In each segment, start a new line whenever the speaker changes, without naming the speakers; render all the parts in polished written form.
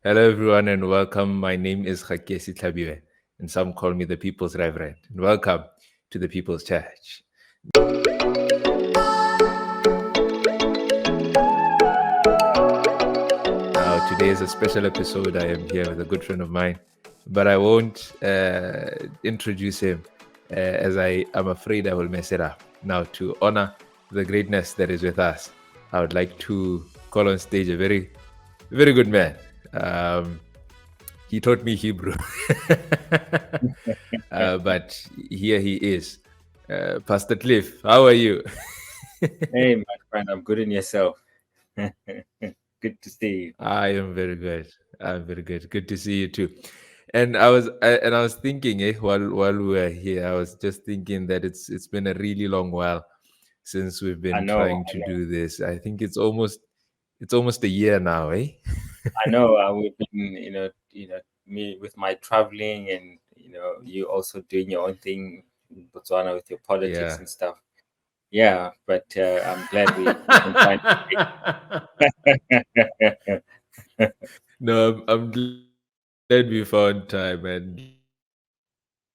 Hello, everyone, and welcome. My name is Hakesi Tlabiwe, and some call me the People's Reverend. And welcome to the People's Church. Now, today is a special episode. I am here with a good friend of mine, but I won't introduce him as I am afraid I will mess it up. Now, to honor the greatness that is with us, I would like to call on stage a very, very good man. He taught me Hebrew, but here he is. Pastor Cliff, how are you?
Hey, my friend, I'm good in yourself. Good to see you.
I am very good. I'm very good. Good to see you too. And I was thinking, while we were here, I was just thinking that it's been a really long while since we've
I
been
know,
trying to do this. I think it's almost a year now, eh?
I know. We've been, me with my traveling, and you also doing your own thing in Botswana with your politics
Yeah.
and stuff. Yeah, but I'm glad we can find.
No, I'm glad we found time, and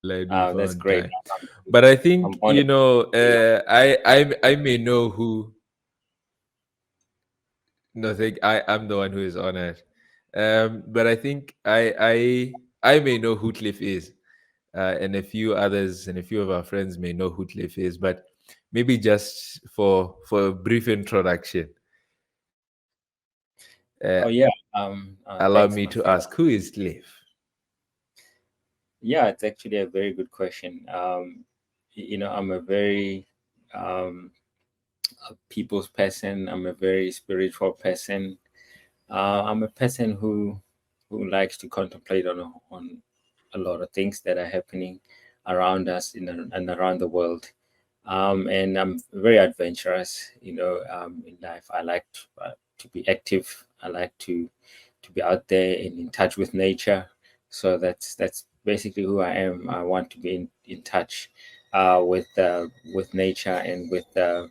That's great.
but I think
I'm honored.
I may know who. No, think I'm the one who is honored. But I think I may know who Cliff is, and a few others and a few of our friends may know who Cliff is. But maybe just for a brief introduction,
Oh yeah.
allow
Thanks,
me
my
to
friend.
ask, who is Cliff?
Yeah, it's actually a very good question. I'm a very a people's person. I'm a very spiritual person. I'm a person who likes to contemplate on a lot of things that are happening around us and around the world. And I'm very adventurous. In life, I like to be active. I like to be out there and in touch with nature. So that's basically who I am. I want to be in touch with nature and with the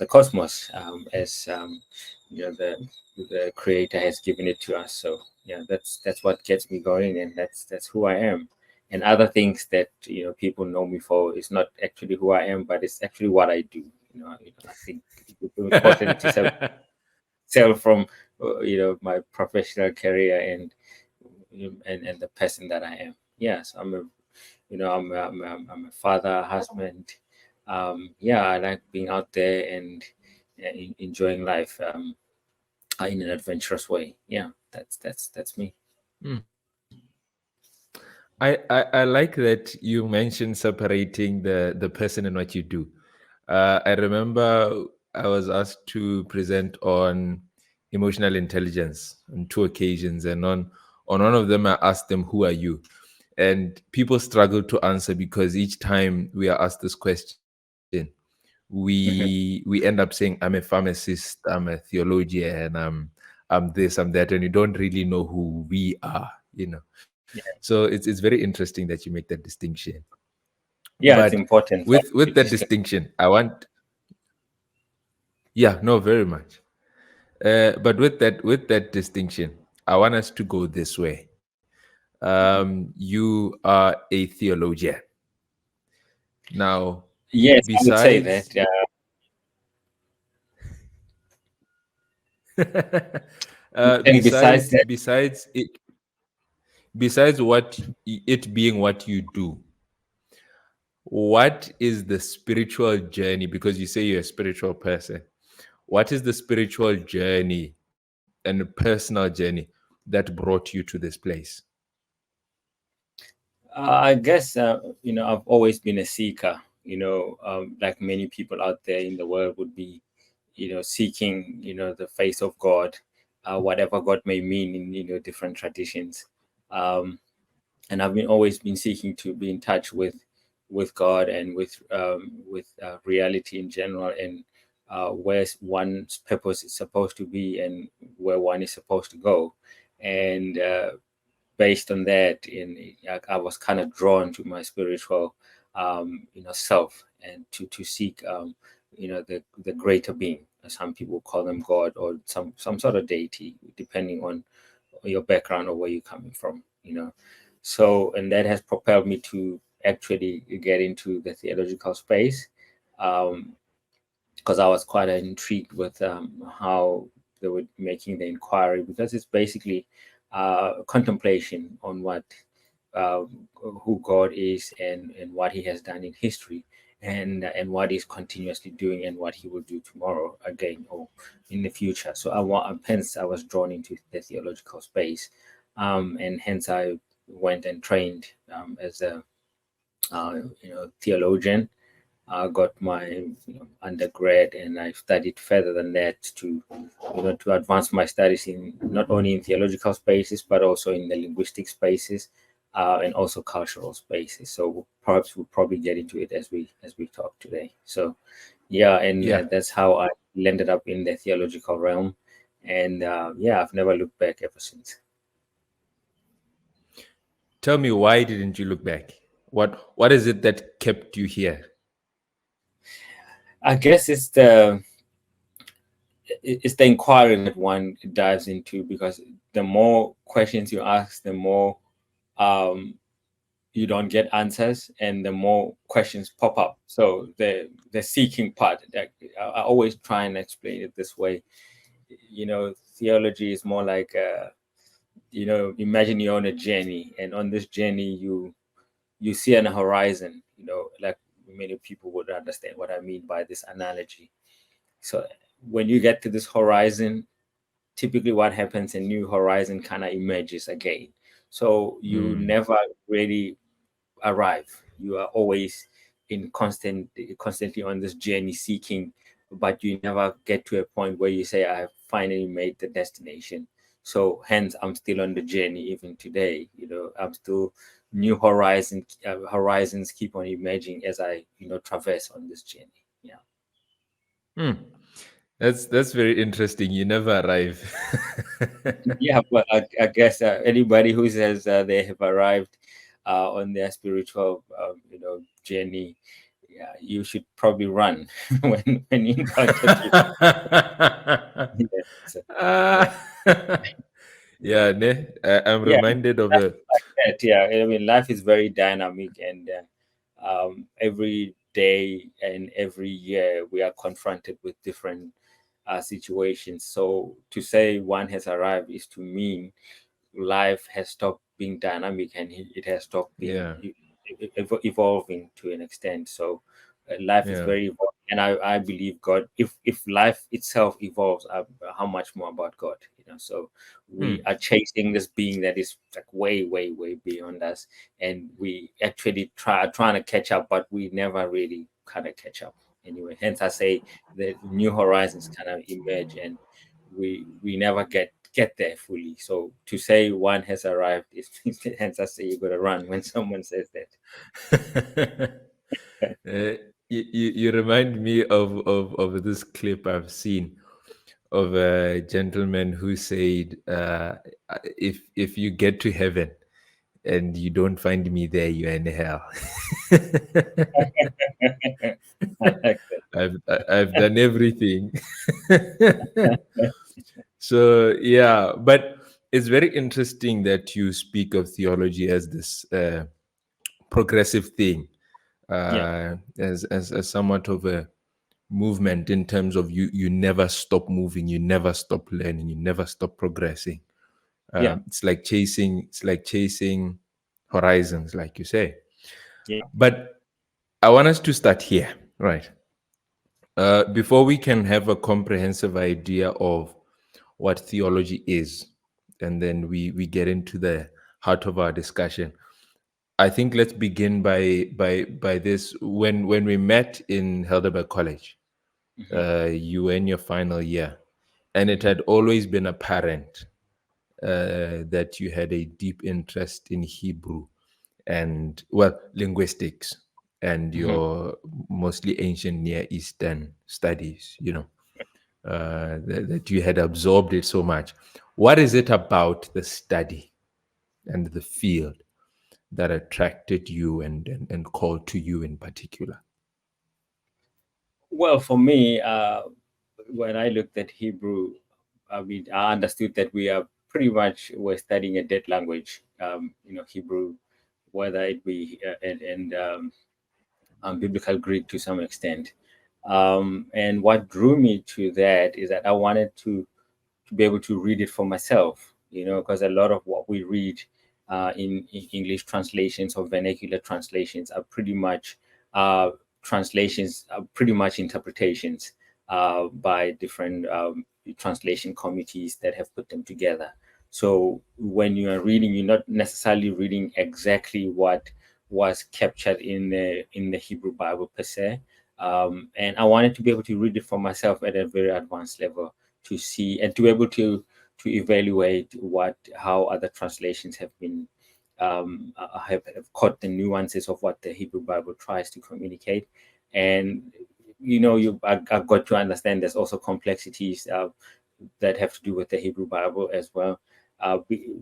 cosmos, as the creator has given it to us. So yeah, that's what gets me going, and that's who I am. And other things that people know me for is not actually who I am, but it's actually what I do. I think it's important to sell from my professional career and the person that I am. Yes, I'm a father, a husband. Yeah, I like being out there and enjoying life in an adventurous way. Yeah, that's me.
Hmm. I like that you mentioned separating the person and what you do. I remember I was asked to present on emotional intelligence on two occasions, and on one of them I asked them, "Who are you?" And people struggle to answer because each time we are asked this question, we end up saying, "I'm a pharmacist, I'm a theologian, I'm this, I'm that," and you don't really know who we are.
Yeah,
So it's very interesting that you make that distinction.
yeah, it's
But
important for
with that
distinction.
distinction, yeah, no, very much. But with that distinction, I want us to go this way. You are a theologian. Now,
Yes, I would say
besides
that. And besides
besides
that,
besides it besides it being what you do, what is the spiritual journey? Because you say you're a spiritual person. What is the spiritual journey and personal journey that brought you to this place?
I guess I've always been a seeker. Like many people out there in the world would be, seeking the face of God, whatever God may mean in different traditions. Um, and I've been always been seeking to be in touch with God and with reality in general, and where one's purpose is supposed to be and where one is supposed to go. And based on that, I was kind of drawn to my spiritual self, and to seek the greater being. Some people call them God, or some sort of deity, depending your background or where you're coming from, you know. So, and that has propelled me to actually get into the theological space, because I was quite intrigued with how they were making the inquiry, because it's basically contemplation on what uh, who God is, and what He has done in history, and what He's continuously doing, and what He will do tomorrow again or in the future. So hence I was drawn into the theological space, and hence I went and trained as a theologian. I got my undergrad, and I studied further than that to advance my studies in not only in theological spaces but also in the linguistic spaces, and also cultural spaces. So perhaps we'll probably get into it as we talk today. So yeah, and
Yeah.
that's how I landed up in the theological realm, and yeah, I've never looked back ever since.
Tell me, why didn't you look back? What is it that kept you here?
I guess it's the inquiry that one dives into, because the more questions you ask, the more um, you don't get answers, and the more questions pop up. So the seeking part, that I always try and explain it this way. Theology is more like imagine you're on a journey, and on this journey you see an horizon. Like many people would understand what I mean by this analogy. So when you get to this horizon, typically what happens, a new horizon kind of emerges again. So you
Hmm.
never really arrive. You are always constantly on this journey seeking, but you never get to a point where you say, I have finally made the destination. So hence I'm still on the journey even today. I'm still new horizons keep on emerging as I traverse on this journey. Yeah.
Hmm. That's very interesting. You never arrive.
Yeah, but I guess anybody who says they have arrived on their spiritual, journey, yeah, you should probably run when you encounter people. Yeah, so, yeah,
Ah. Yeah, ne? I'm
yeah,
reminded of
life
a
is like that. Yeah, I mean, life is very dynamic, and every day and every year we are confronted with different situations. So to say one has arrived is to mean life has stopped being dynamic, and it has stopped being
yeah,
evolving to an extent. So life is
yeah.
very evolving, and I believe God. If life itself evolves, how much more about God? So we
Hmm.
are chasing this being that is like way, way, way beyond us, and we actually trying to catch up, but we never really kind of catch up. Anyway, hence I say the new horizons kind of emerge, and we never get there fully. So to say one has arrived is hence I say you got to run when someone says that.
You remind me of this clip I've seen of a gentleman who said, if you get to heaven and you don't find me there, you're in hell."
I like
I've done everything. So yeah, but it's very interesting that you speak of theology as this progressive thing,
yeah,
as somewhat of a movement, in terms of you never stop moving, you never stop learning, you never stop progressing.
yeah,
It's like chasing horizons, like you say.
yeah,
But I want us to start here, right? Before we can have a comprehensive idea of what theology is, and then we get into the heart of our discussion. I think let's begin by this. When we met in Heidelberg College,
hmm,
you were in your final year, and it
hmm,
had always been apparent that you had a deep interest in Hebrew and, well, linguistics, and
hmm.
your mostly ancient Near Eastern studies. That you had absorbed it so much. What is it about the study and the field that attracted you and called to you in particular?
Well, for me, when I looked at Hebrew, I mean, I understood that we are pretty much were studying a dead language, Hebrew, whether it be biblical Greek to some extent. And what drew me to that is that I wanted to be able to read it for myself, because a lot of what we read in English translations or vernacular translations are pretty much interpretations by different translation committees that have put them together. So when you are reading, you're not necessarily reading exactly what was captured in the Hebrew Bible per se. And I wanted to be able to read it for myself at a very advanced level, to see and to be able to evaluate how other translations have been have caught the nuances of what the Hebrew Bible tries to communicate. And I've got to understand there's also complexities that have to do with the Hebrew Bible as well,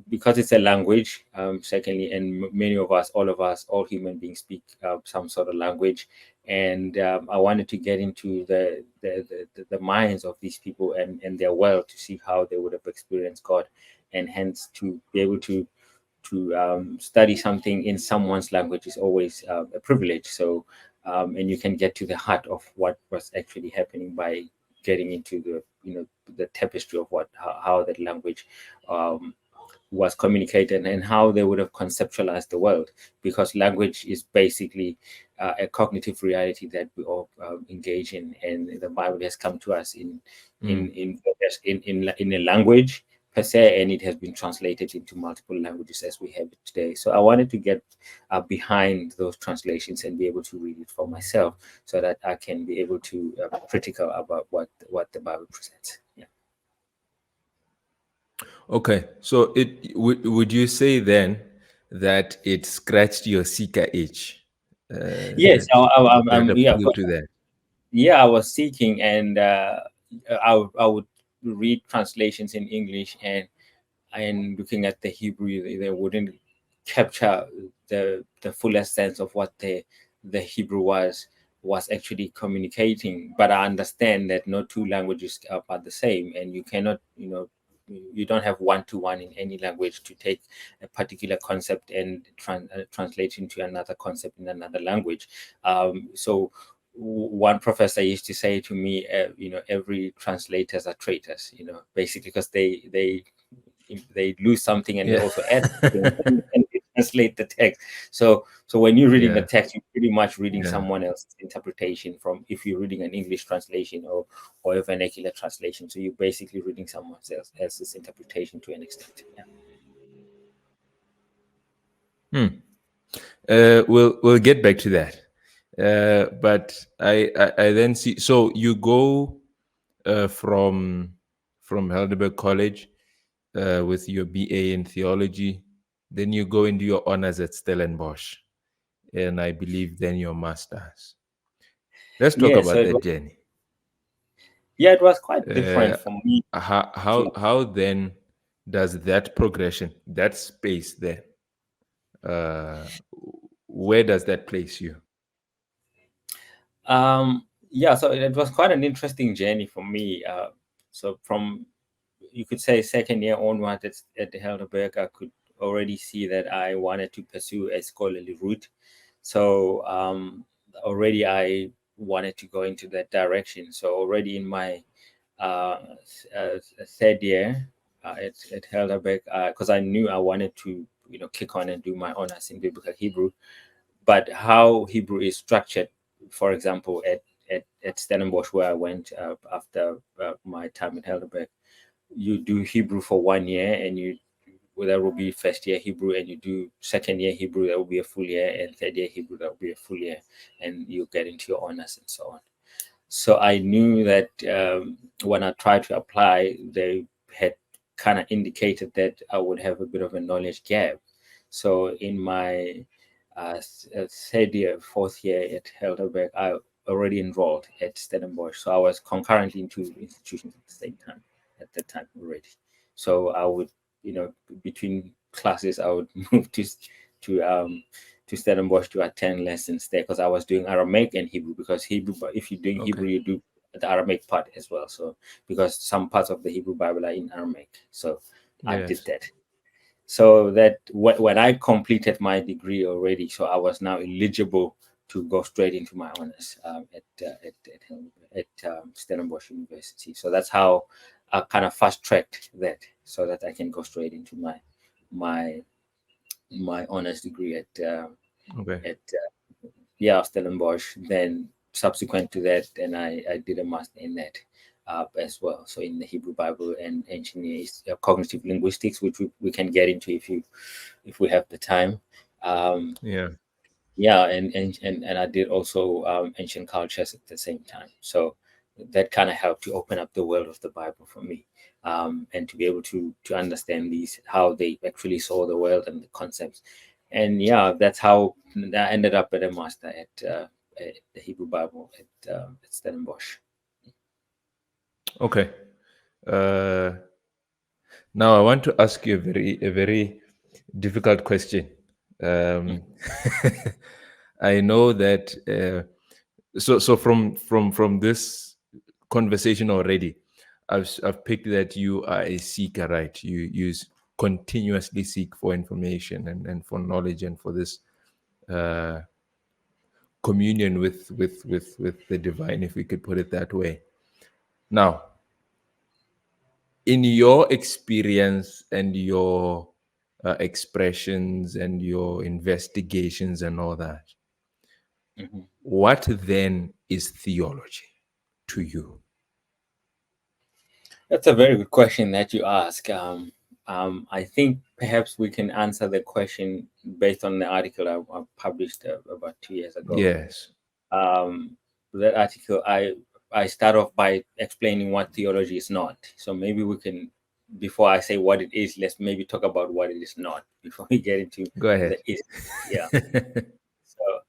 because it's a language. Secondly, and many of us, all human beings speak some sort of language, and I wanted to get into the minds of these people and their world, to see how they would have experienced God, and hence to be able to study something in someone's language is always a privilege. So, and you can get to the heart of what was actually happening by getting into the tapestry of how that language was communicated, and how they would have conceptualized the world, because language is basically a cognitive reality that we all engage in, and the Bible has come to us in a language per se, and it has been translated into multiple languages as we have it today. So I wanted to get behind those translations and be able to read it for myself, so that I can be able to critical about what the Bible presents. Yeah.
Okay, so would you say then that it scratched your seeker itch?
Yes,
That
yeah,
appeal to that?
yeah. I was seeking, and I would read translations in English, and looking at the Hebrew, they wouldn't capture the fullest sense of what the Hebrew was actually communicating. But I understand that no two languages are the same, and you cannot, you don't have one-to-one in any language to take a particular concept and translate into another concept in another language. So one professor used to say to me, every translators are traitors, basically, because they lose something and they
Yeah.
also add something, and they translate the text. So when you're reading the
Yeah.
text, you're pretty much reading
Yeah.
someone else's interpretation, from if you're reading an English translation or a vernacular translation. So you're basically reading someone else's interpretation to an extent. Yeah.
We'll get back to that. But I then see. So you go from Heidelberg College with your BA in theology, then you go and do your honors at Stellenbosch, and I believe then your masters. Let's talk
Yeah. So
about that journey.
it was quite different
Uh,
for me.
how then does that progression, that space there, uh, where does that place you?
Yeah, so it was quite an interesting journey for me. So from, you could say, second year onward at the Heidelberg, I could already see that I wanted to pursue a scholarly route. So already I wanted to go into that direction. So already in my third year at Heidelberg, because I knew I wanted to kick on and do my honors in biblical Hebrew. But how Hebrew is structured, for example, at Stellenbosch, where I went after my time at Heidelberg, you do Hebrew for 1 year, and well, that will be first year Hebrew, and you do second year Hebrew, that will be a full year, and third year Hebrew, that will be a full year, and you get into your honors and so on. So I knew that when I tried to apply, they had kind of indicated that I would have a bit of a knowledge gap. So in my third year, fourth year at Heidelberg, I already enrolled at Stellenbosch. So I was concurrently in two institutions at the same time at that time already. So I would, between classes, I would move to Stellenbosch to attend lessons there, because I was doing Aramaic and Hebrew. Because Hebrew, but if you're doing
Okay.
Hebrew, you do the Aramaic part as well. So because some parts of the Hebrew Bible are in Aramaic, so I did
Yes.
that. So that when I completed my degree already, so I was now eligible to go straight into my honors at Stellenbosch University. So that's how I kind of fast tracked that, so that I can go straight into my my honors degree
Okay.
Stellenbosch. Then subsequent to that, then I did a master in that as well. So in the Hebrew Bible and ancient Near East, cognitive linguistics, which we can get into if we have the time. Um,
Yeah.
yeah, and I did also ancient cultures at the same time. So that kind of helped to open up the world of the Bible for me, and to be able to understand these, how they actually saw the world and the concepts. And yeah, that's how I ended up at a master at the Hebrew Bible at Stellenbosch.
Okay. Uh, Now I want to ask you a very difficult question.
Mm,
Um, I know that so from this conversation already, I've picked that you are a seeker, right? Continuously seek for information and for knowledge and for this uh, communion with the divine, if we could put it that way. Now, in your experience and your expressions and your investigations and all that,
mhm.
what then is theology to you?
That's a very good question that you ask. I think perhaps we can answer the question based on the article I published about 2 years ago.
Yes,
um, that article, I start off by explaining what theology is not. So maybe we can, before I say what it is, let's maybe talk about what it is not before we get into
go ahead.
the is. Yeah. So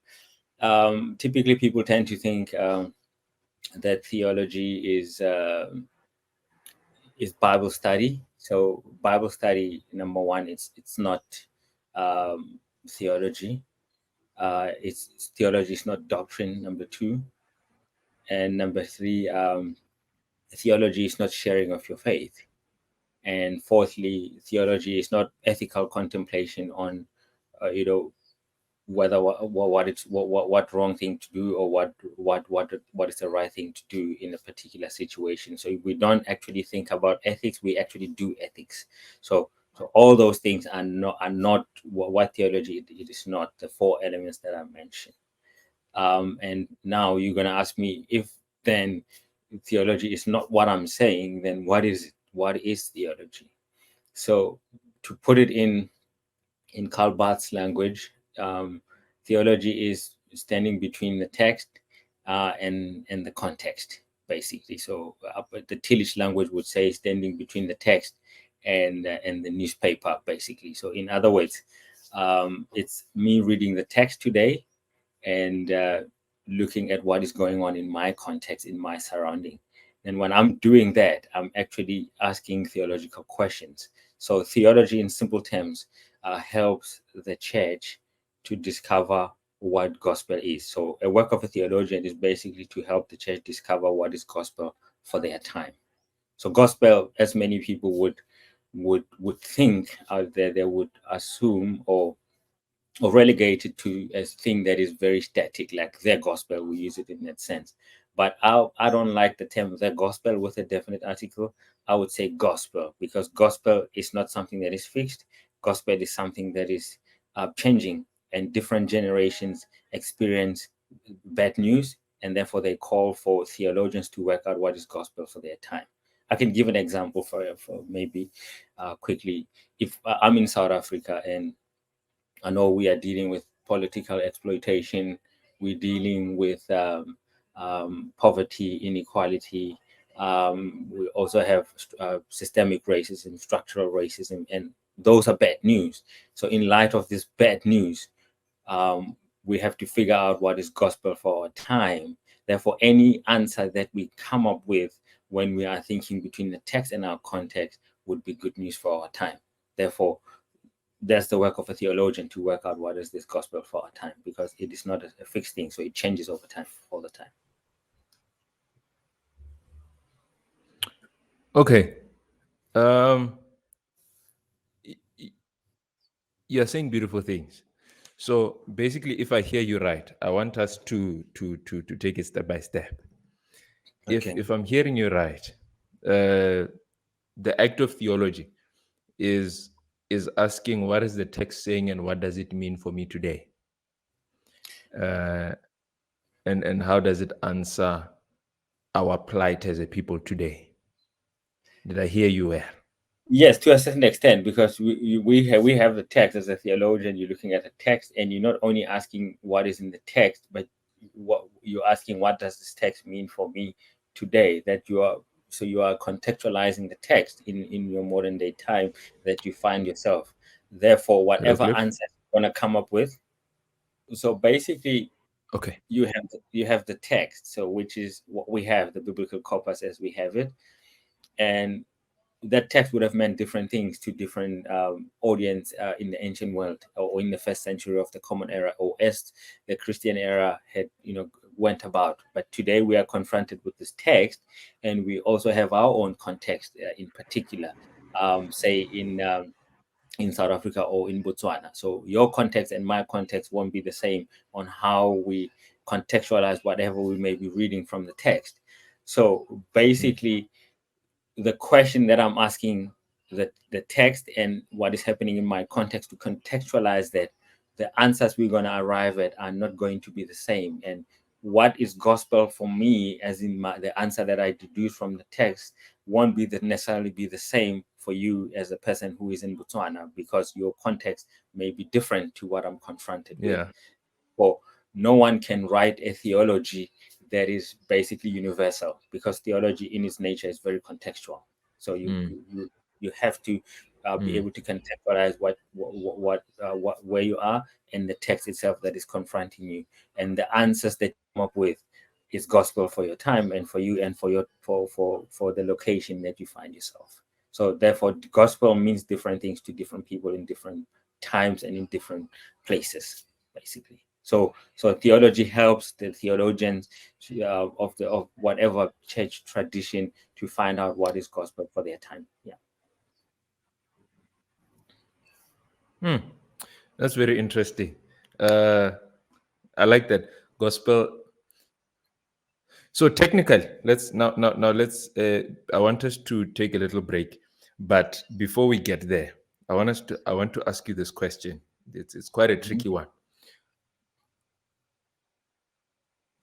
typically, people tend to think that theology is Bible study. So Bible study, number one, it's not um, theology. It's theology is not doctrine. Number two, and number three, theology is not sharing of your faith. And fourthly, theology is not ethical contemplation on, you know, whether what wrong thing to do, or what is the right thing to do in a particular situation. So we don't actually think about ethics; we actually do ethics. So all those things are not what theology it is not, the four elements that I mentioned. And now you're going to ask me, if then theology is not what I'm saying, then what is it? What is theology? So to put it in Karl Barth's language, theology is standing between the text and the context, basically. So but the Tillich language would say standing between the text and the newspaper, basically. So in other words, it's me reading the text today and looking at what is going on in my context, in my surrounding. And when I'm doing that, I'm actually asking theological questions. So theology, in simple terms, helps the church to discover what gospel is. So a work of a theologian is basically to help the church discover what is gospel for their time. So gospel, as many people would think out there, they would assume or relegated to a thing that is very static, like their gospel. We use it in that sense. But I don't like the term their gospel with a definite article. I would say gospel, because gospel is not something that is fixed. Gospel is something that is changing, and different generations experience bad news, and therefore they call for theologians to work out what is gospel for their time. I can give an example for maybe quickly. If I'm in South Africa, and I know we are dealing with political exploitation. We're dealing with poverty, inequality. We also have systemic racism, structural racism, and those are bad news. So, in light of this bad news, we have to figure out what is gospel for our time. Therefore, any answer that we come up with when we are thinking between the text and our context would be good news for our time. Therefore, that's the work of a theologian, to work out what is this gospel for our time, because it is not a fixed thing, so it changes over time, all the time.
Okay. Um, you're saying beautiful things. So basically, if I hear you right, I want us to take it step by step.
Okay.
If I'm hearing you right, uh, the act of theology is is asking what is the text saying and what does it mean for me today, uh, and how does it answer our plight as a people today. Did I hear you well?
Yes, to a certain extent, because we have the text. As a theologian, you're looking at the text, and you're not only asking what is in the text, but what you're asking, what does this text mean for me today? That you are contextualizing the text in your modern day time that you find yourself. Therefore,
Hello,
whatever
Cliff.
answer you're gonna come up with. So basically,
Okay.
you have the text, so which is what we have, the biblical corpus as we have it, and that text would have meant different things to different audience in the ancient world, or in the first century of the common era, or as the Christian era had went about. But today we are confronted with this text, and we also have our own context in particular, say in South Africa or in Botswana. So your context and my context won't be the same on how we contextualize whatever we may be reading from the text. So
Mm.
basically, the question that I'm asking the text and what is happening in my context, to contextualize that, the answers we're going to arrive at are not going to be the same. And what is gospel for me, as in the answer that I deduce from the text, won't necessarily be the same for you as a person who is in Botswana, because your context may be different to what I'm confronted with.
Yeah.
Or no one can write a theology that is basically universal, because theology in its nature is very contextual. So
Mm.
you have to be
Mm.
able to contextualize what where you are, and the text itself that is confronting you, and the answers that you come up with is gospel for your time, and for you, and for your for the location that you find yourself. So therefore, gospel means different things to different people in different times and in different places, basically. So theology helps the theologians of whatever church tradition to find out what is gospel for their time. Yeah.
Hmm. That's very interesting. Uh, I like that gospel. So technical. Let's now let's. I want us to take a little break, but before we get there, I want to ask you this question. It's quite a
Mhm.
tricky one.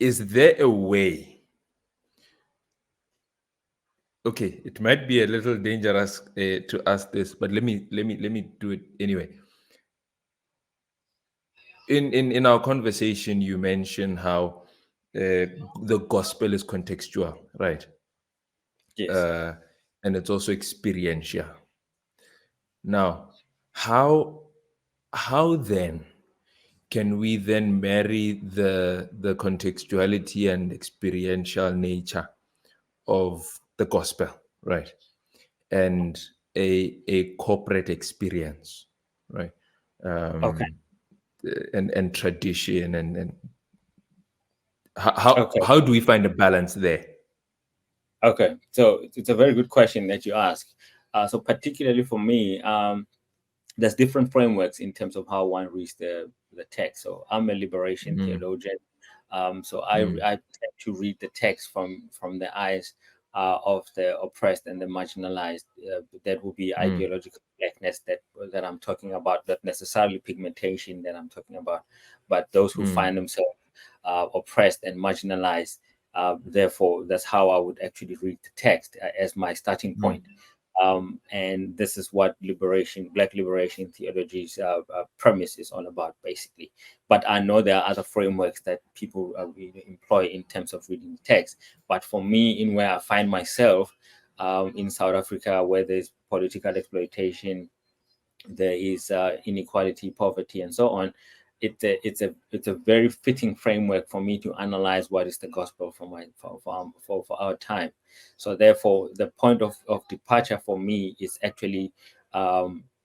Is there a way? Okay, it might be a little dangerous to ask this, but let me do it anyway. In our conversation, you mentioned how the gospel is contextual, right?
Yes.
Uh, and it's also experiential. Now, how how then can we then marry the contextuality and experiential nature of the gospel, right? And a corporate experience, right?
Okay.
Um, and tradition and how
Okay.
how do we find a balance there?
Okay. So it's a very good question that you ask. So particularly for me, there's different frameworks in terms of how one reads the text. So I'm a liberation
Mm,
theologian. So
mm,
I tend to read the text from the eyes of the oppressed and the marginalized. That will be
mm,
ideological blackness that I'm talking about, not necessarily pigmentation that I'm talking about, but those who
mm,
find themselves oppressed and marginalized. Therefore, that's how I would actually read the text as my starting
mm,
point. And this is what black liberation theology's premise is all about, basically. But I know there are other frameworks that people employ in terms of reading the text. But for me, in where I find myself in South Africa, where there's political exploitation, there is inequality, poverty, and so on. It's a very fitting framework for me to analyze what is the gospel for our time. So therefore, the point of departure for me is actually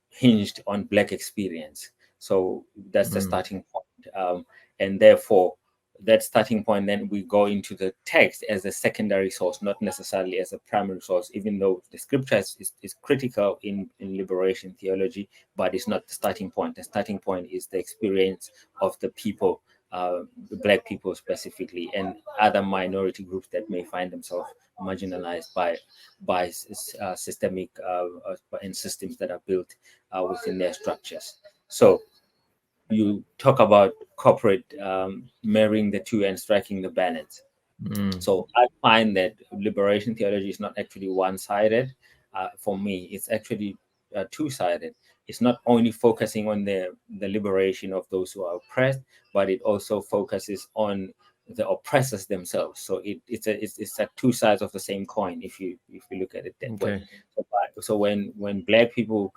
hinged on Black experience. So that's the
mm,
starting point, and therefore that starting point, then we go into the text as a secondary source, not necessarily as a primary source, even though the scripture is critical in liberation theology, but it's not the starting point. The starting point is the experience of the people, the Black people specifically, and other minority groups that may find themselves marginalized by systemic and systems that are built within their structures. So you talk about corporate marrying the two and striking the balance. So I find that liberation theology is not actually one-sided. For me, it's actually two-sided. It's not only focusing on the liberation of those who are oppressed, but it also focuses on the oppressors themselves. So it's like two sides of the same coin if you look at it that way.
Okay.
So when Black people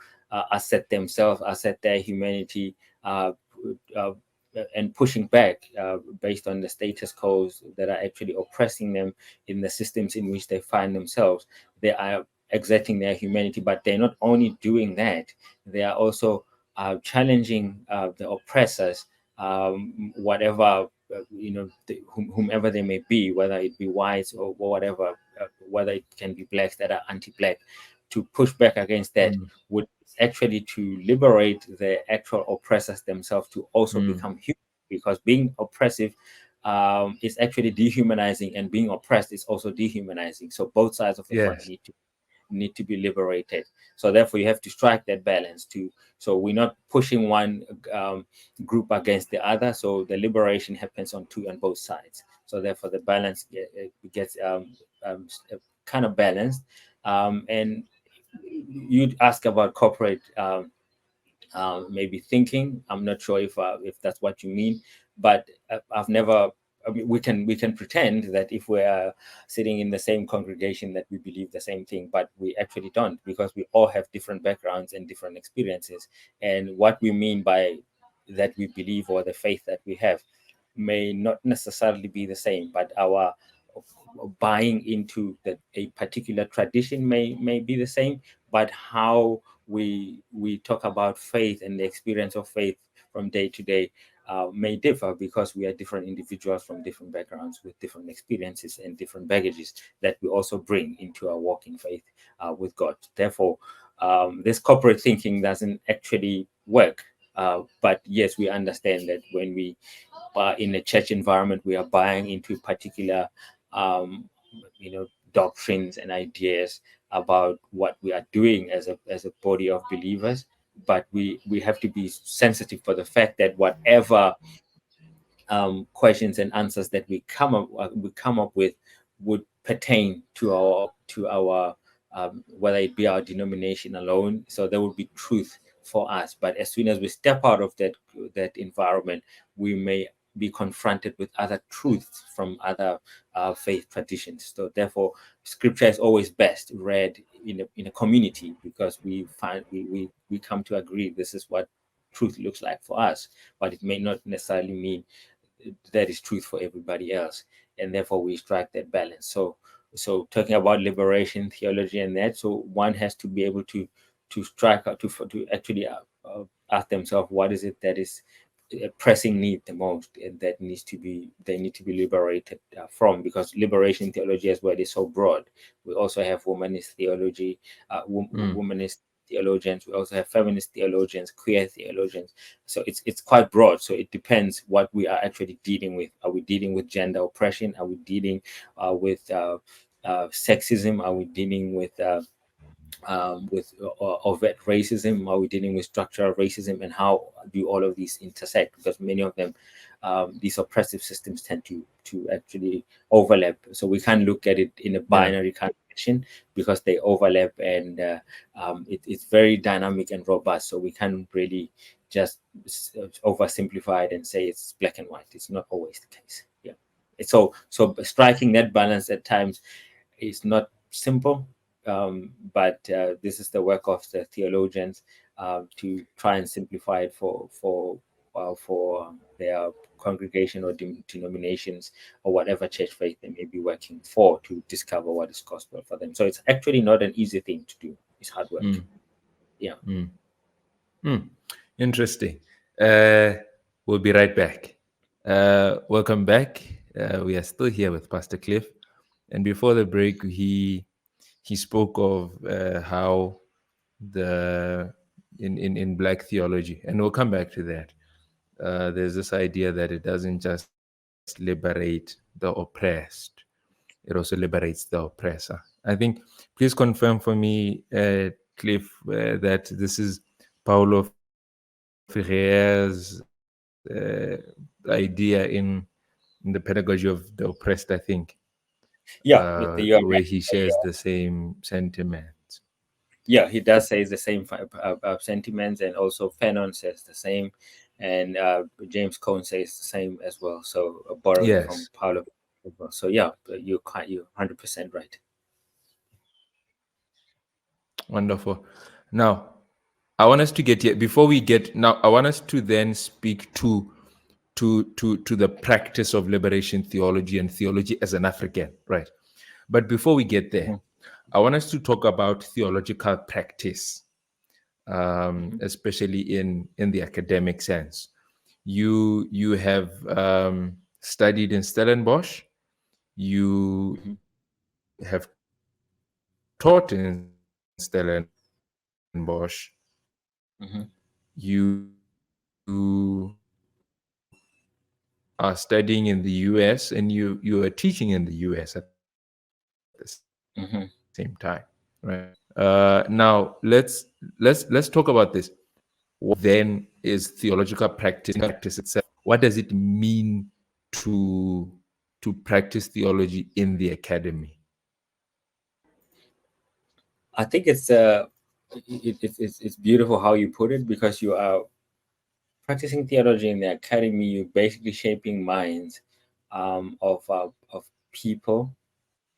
assert themselves, assert their humanity, uh, uh, and pushing back based on the status quos that are actually oppressing them in the systems in which they find themselves. They are exerting their humanity, but they're not only doing that, they are also challenging the oppressors, whatever, whomever they may be, whether it be whites or whatever, whether it can be blacks that are anti-black, to push back against that would actually to liberate the actual oppressors themselves to also become human, because being oppressive is actually dehumanizing, and being oppressed is also dehumanizing. So both sides of the coin
Yes.
need to be liberated. So therefore you have to strike that balance too. So we're not pushing one group against the other, so the liberation happens on both sides. So therefore the balance gets kind of balanced. And you'd ask about corporate maybe thinking. I'm not sure if that's what you mean, but I've never. I mean, we can pretend that if we are sitting in the same congregation that we believe the same thing, but we actually don't, because we all have different backgrounds and different experiences. And what we mean by that we believe, or the faith that we have, may not necessarily be the same, but our buying into a particular tradition may be the same, but how we talk about faith and the experience of faith from day to day may differ, because we are different individuals from different backgrounds with different experiences and different baggages that we also bring into our walk in faith with God. Therefore, this corporate thinking doesn't actually work. But yes, we understand that when we are in a church environment, we are buying into particular um, doctrines and ideas about what we are doing as a body of believers. But we have to be sensitive for the fact that whatever questions and answers that we come up with would pertain to our whether it be our denomination alone. So there will be truth for us. But as soon as we step out of that environment, we may be confronted with other truths from other faith traditions. So therefore, scripture is always best read in a community, because we come to agree this is what truth looks like for us, but it may not necessarily mean that is truth for everybody else, and therefore we strike that balance. So talking about liberation theology and that, so one has to be able to strike out to actually ask themselves, what is it that is a pressing need the most, and that they need to be liberated from, because liberation theology as well is so broad. We also have womanist theology, womanist theologians. We also have feminist theologians, queer theologians. So it's quite broad. So it depends what we are actually dealing with. Are we dealing with gender oppression? Are we dealing with sexism? Are we dealing with overt racism? Are we dealing with structural racism? And how do all of these intersect? Because many of them, these oppressive systems tend to actually overlap. So we can't look at it in a binary kind of fashion, because they overlap, and it's very dynamic and robust. So we can't really just oversimplify it and say it's black and white. It's not always the case. Yeah. So striking that balance at times is not simple, but this is the work of the theologians to try and simplify it for their congregation or denominations, or whatever church faith they may be working for, to discover what is gospel for them. So it's actually not an easy thing to do. It's hard work. Yeah.
Interesting. We'll be right back. Welcome back. We are still here with Pastor Cliff, and before the break, he spoke of how the in Black theology, and we'll come back to that. There's this idea that it doesn't just liberate the oppressed; it also liberates the oppressor. I think. Please confirm for me, Cliff, that this is Paulo Ferreira's idea in the pedagogy of the oppressed, I think,
Yeah,
where
you're
he
right.
shares the same sentiment.
Yeah, he does say the same sentiments, and also Fanon says the same, and James Cone says the same as well. So borrowing from
Yes,
Paulo as well. So yeah, you're 100% right.
wonderful. Now, I want us to get here before we get now. I want us to then speak to the practice of liberation theology and theology as an African, right? But before we get there,
Mhm,
I want us to talk about theological practice,
mhm,
especially in the academic sense. You have studied in Stellenbosch. You
mhm,
have taught in Stellenbosch.
mhm,
You are studying in the US, and you are teaching in the US at the same time, right?
mhm.
Now let's talk about this. What then is theological practice itself? What does it mean to practice theology in the academy?
I think it's beautiful how you put it, because you are practicing theology in the academy. You're basically shaping minds of people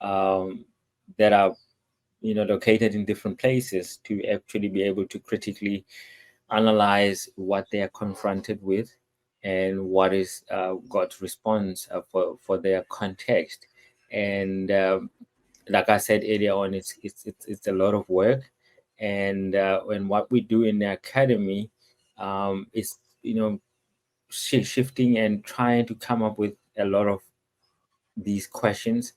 um, that are located in different places, to actually be able to critically analyze what they are confronted with, and what is God's response for their context. And like I said earlier on, it's a lot of work, and what we do in the academy is shifting and trying to come up with a lot of these questions.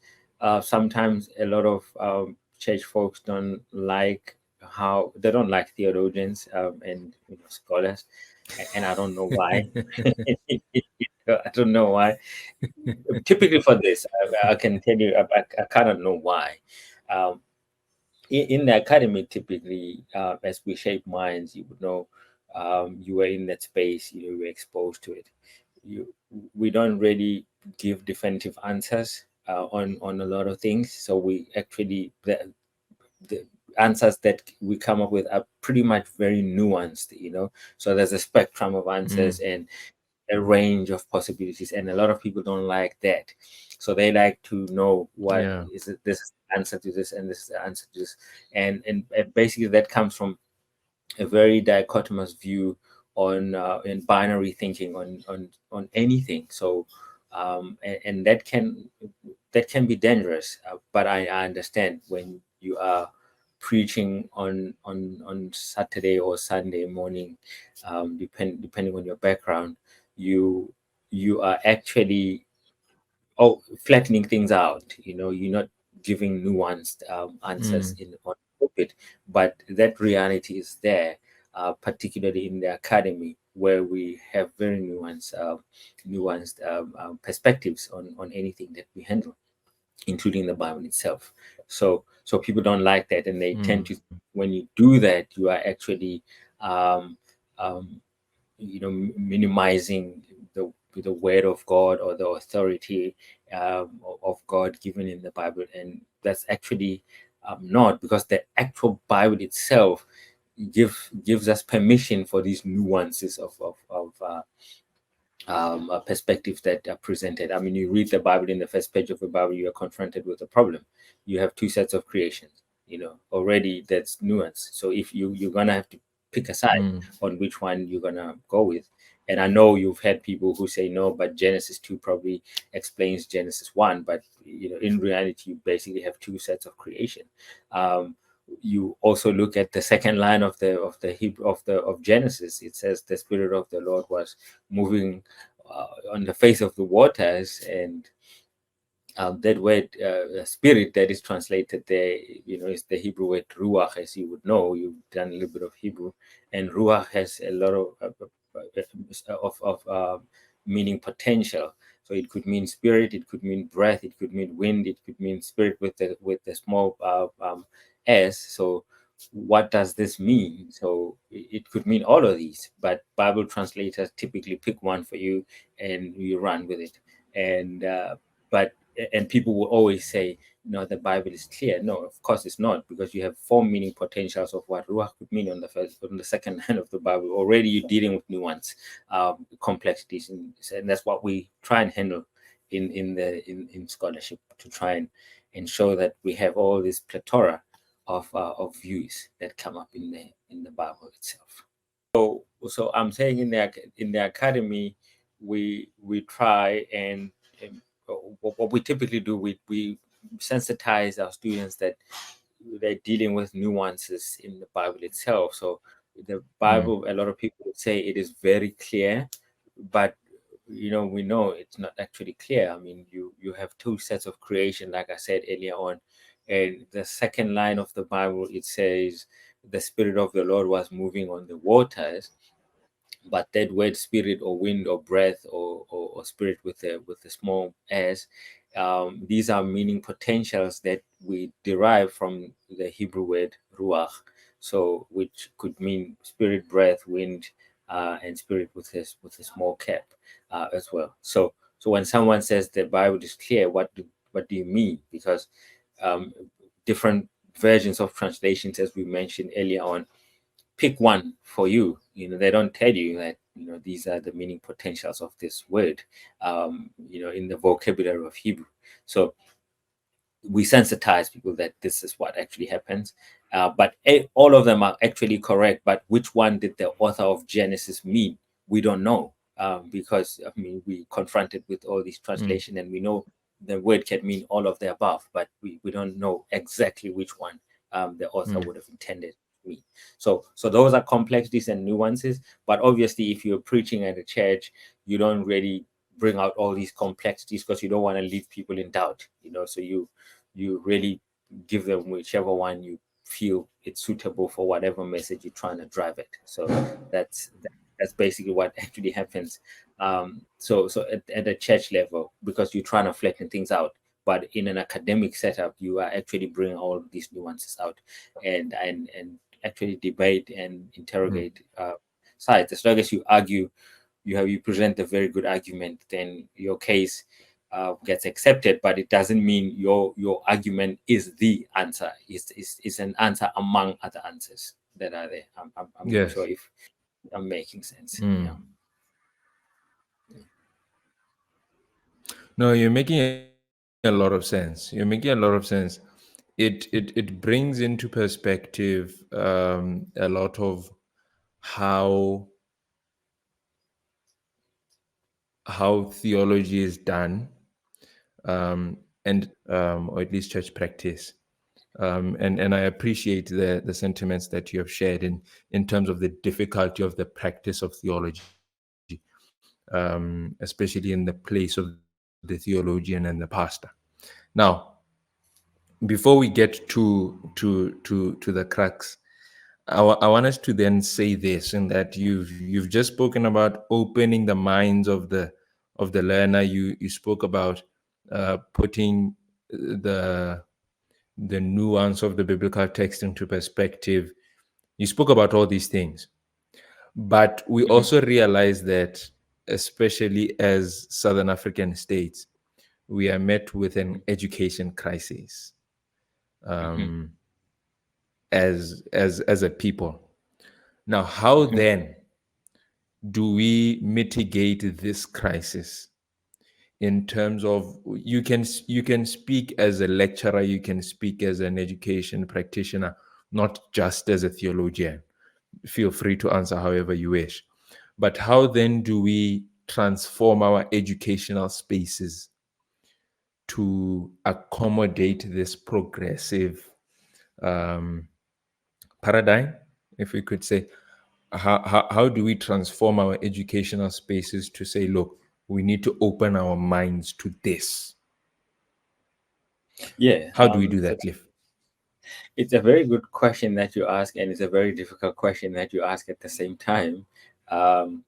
Sometimes a lot of church folks don't like how they don't like theologians and scholars, and I don't know why. I don't know why. Typically for this, I can tell you, I kind of know why. Um, in the academy, typically, as we shape minds, you would know, you were in that space, you were exposed to it. You, we don't really give definitive answers on a lot of things. So we actually the answers that we come up with are pretty much very nuanced. So there's a spectrum of answers
Mm,
and a range of possibilities, and a lot of people don't like that. So they like to know, what
yeah.
is it, this is the answer to this, and this is the answer to this. And basically that comes from a very dichotomous view on in binary thinking on anything. So and that can be dangerous. But I understand, when you are preaching on Saturday or Sunday morning, depending on your background, you you are actually flattening things out. You're not giving nuanced answers
Mm,
in on pulpit, but that reality is there, particularly in the academy, where we have very nuanced perspectives on anything that we handle, including the Bible itself. So people don't like that, and they tend
mm,
to, when you do that, you are actually um, um, minimizing the word of God, or the authority of God given in the Bible. And that's actually not, because the actual Bible itself gives us permission for these nuances of perspectives that are presented. I mean, you read the Bible, in the first page of the Bible, you are confronted with a problem. You have two sets of creations. Already that's nuance. So if you're gonna have to pick a side
mm,
on which one you're gonna go with. And I know you've had people who say no, but Genesis 2 probably explains Genesis 1. But in reality, you basically have two sets of creation. Um, you also look at the second line of the Hebrew of Genesis. It says the Spirit of the Lord was moving on the face of the waters. And that word spirit that is translated there, is the Hebrew word ruach, as you would know. You've done a little bit of Hebrew, and ruach has a lot of meaning potential. So it could mean spirit, it could mean breath, it could mean wind, it could mean spirit with the small s. So what does this mean? So it could mean all of these, but Bible translators typically pick one for you and you run with it. And but and people will always say, no, the Bible is clear. No, of course it's not, because you have four meaning potentials of what ruach could mean on the second line of the Bible. Already you're dealing with nuance, complexities, and that's what we try and handle in scholarship, to try and ensure that we have all this plethora of views that come up in the Bible itself. So I'm saying in the academy, we try and what we typically do, we sensitize our students that they're dealing with nuances in the Bible itself. So the Bible, a lot of people would say it is very clear, but we know it's not actually clear. I mean, you have two sets of creation, like I said earlier on, and the second line of the Bible, it says the Spirit of the Lord was moving on the waters. But that word spirit or wind or breath or spirit with a small s, these are meaning potentials that we derive from the Hebrew word ruach, so which could mean spirit, breath, wind, and spirit with a small cap as well. So when someone says the Bible is clear, what do you mean? Because different versions of translations, as we mentioned earlier on, pick one for you. They don't tell you that these are the meaning potentials of this word in the vocabulary of Hebrew. So we sensitize people that this is what actually happens, but all of them are actually correct. But which one did the author of Genesis mean? We don't know, because I mean, we confronted with all these translation, and we know the word can mean all of the above, but we don't know exactly which one the author would have intended me. So those are complexities and nuances. But obviously, if you're preaching at a church, you don't really bring out all these complexities, because you don't want to leave people in doubt. So you really give them whichever one you feel it's suitable for whatever message you're trying to drive it. So that's basically what actually happens. So at the church level, because you're trying to flatten things out, but in an academic setup, you are actually bringing all of these nuances out and actually debate and interrogate sides. As long as you argue, you present a very good argument, then your case gets accepted. But it doesn't mean your argument is the answer. It's an answer among other answers that are there. I'm not sure if I'm making sense. Yeah.
No, you're making a lot of sense. You're making a lot of sense. It brings into perspective a lot of how theology is done, and or at least church practice. And I appreciate the sentiments that you have shared in terms of the difficulty of the practice of theology, especially in the place of the theologian and the pastor. Now, before we get to the crux, I want us to then say this, and that you've just spoken about opening the minds of the learner. You spoke about putting the nuance of the biblical text into perspective. You spoke about all these things, but we also realize that, especially as Southern African states, we are met with an education crisis as a people. Now, how then do we mitigate this crisis in terms of, you can speak as a lecturer, you can speak as an education practitioner, not just as a theologian. Feel free to answer however you wish. But how then do we transform our educational spaces to accommodate this progressive paradigm, if we could say? How do we transform our educational spaces to say, look, we need to open our minds to this.
Yeah,
How do we do that, Cliff?
it's a very good question that you ask, and it's a very difficult question that you ask at the same time. Um,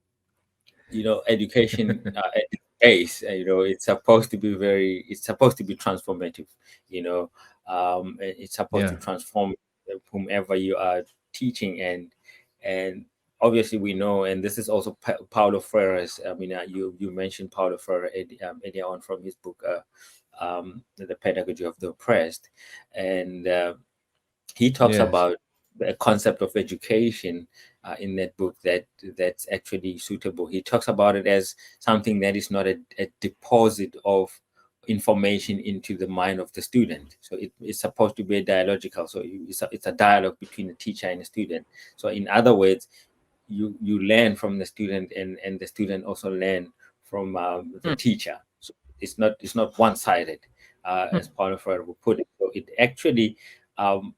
Education at its base, it's supposed to be it's supposed to be transformative. It's supposed to
Yeah.
transform whomever you are teaching, and obviously we know, and this is also Paulo Freire's. I mean, you mentioned Paulo Freire earlier on from his book, The Pedagogy of the Oppressed, and he talks
Yes.
about the concept of education in that book that's actually suitable. He talks about it as something that is not a deposit of information into the mind of the student. So it's supposed to be a dialogical. So it's a dialogue between the teacher and the student. So in other words, you learn from the student, and the student also learn from the teacher. So it's not one-sided, as Paulo Freire would put it. So it actually, um,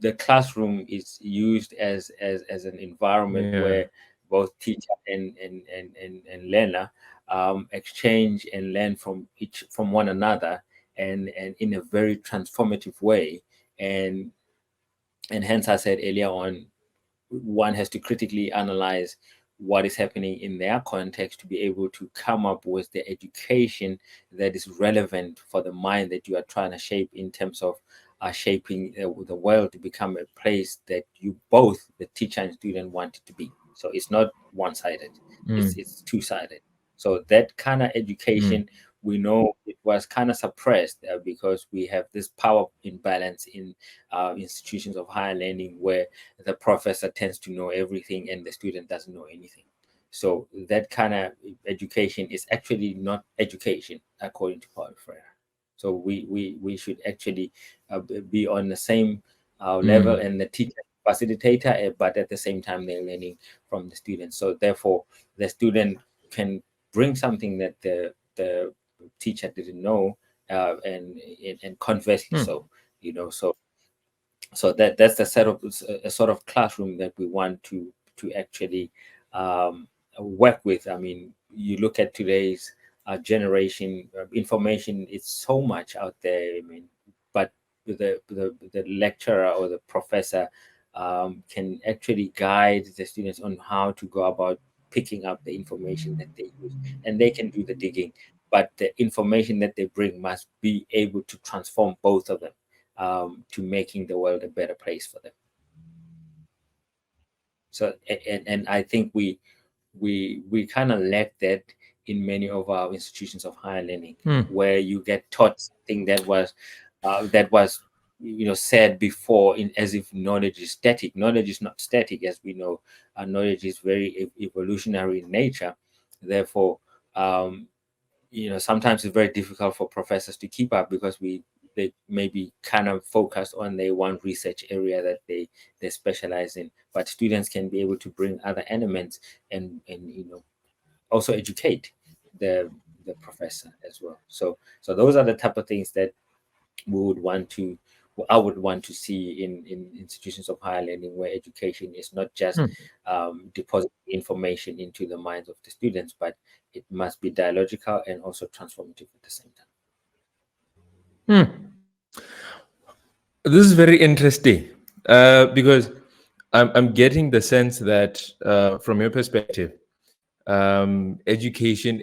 the classroom is used as an environment
Yeah.
where both teacher and learner exchange and learn from one another, and in a very transformative way. And and hence I said earlier on, one has to critically analyze what is happening in their context to be able to come up with the education that is relevant for the mind that you are trying to shape, in terms of shaping the world to become a place that you both, the teacher and student, want it to be. So it's not one-sided,
Mm.
it's two-sided. So that kind of
Mm.
education, we know it was kind of suppressed because we have this power imbalance in institutions of higher learning, where the professor tends to know everything and the student doesn't know anything. So that kind of education is actually not education, according to Paulo Freire. So we should actually be on the same level,
Mm.
and the teacher facilitator, but at the same time they're learning from the students. So therefore, the student can bring something that the teacher didn't know, and conversely
Mm.
so. So that's the set of a sort of classroom that we want to actually work with. I mean, you look at today's generation, information is so much out there. I mean, but the lecturer or the professor can actually guide the students on how to go about picking up the information that they use, and they can do the digging, but the information that they bring must be able to transform both of them, to making the world a better place for them. So, and I think we kind of lack that in many of our institutions of higher learning,
Mm.
where you get taught something that was said before, in as if knowledge is static. Knowledge is not static, as we know. Knowledge is very evolutionary in nature. Therefore, um, sometimes it's very difficult for professors to keep up, because they maybe kind of focus on their one research area that they specialize in, but students can be able to bring other elements, and also educate the professor as well. So those are the type of things that we would want to I would want to see in institutions of higher learning, where education is not just
Mm.
depositing information into the minds of the students, but it must be dialogical and also transformative at the same time.
Mm. This is very interesting because I'm getting the sense that from your perspective, education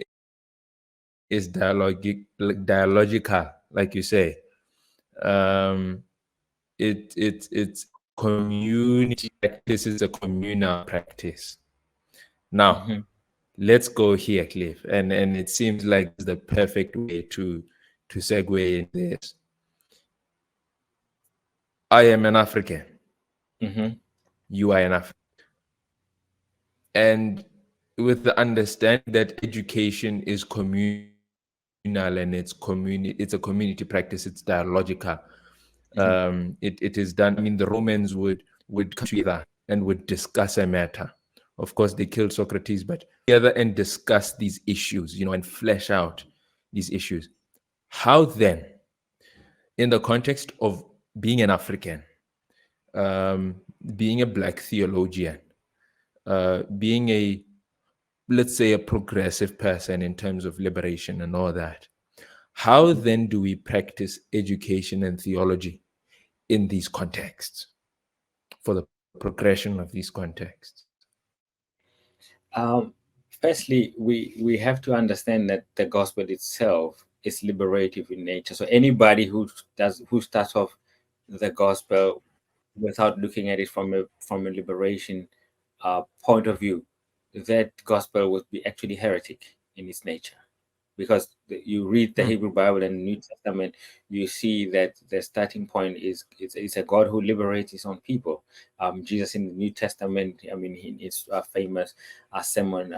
is dialogical, like you say. Um, it's a community practice. It's a communal practice. Now,
Hmm.
let's go here, Cliff, and it seems like the perfect way to segue in this. I am an African.
Hmm.
You are an African, and with the understanding that education is communal and it's a community practice. It's dialogical.
Hmm.
It is done. I mean, the Romans would come together and would discuss a matter. Of course, they killed Socrates, but together and discuss these issues, and flesh out these issues. How then, in the context of being an African, um, being a black theologian, being a let's say, a progressive person in terms of liberation and all that, how
Mhm.
then do we practice education and theology in these contexts for the progression of these contexts?
Um, Firstly, we have to understand that the gospel itself is liberative in nature. So anybody who starts off the gospel without looking at it from a liberation point of view, that gospel would be actually heretic in its nature. Because you read the
Hmm.
Hebrew Bible and the New Testament, you see that the starting point is a God who liberates his own people. Jesus in the New Testament, I mean, it's famous sermon.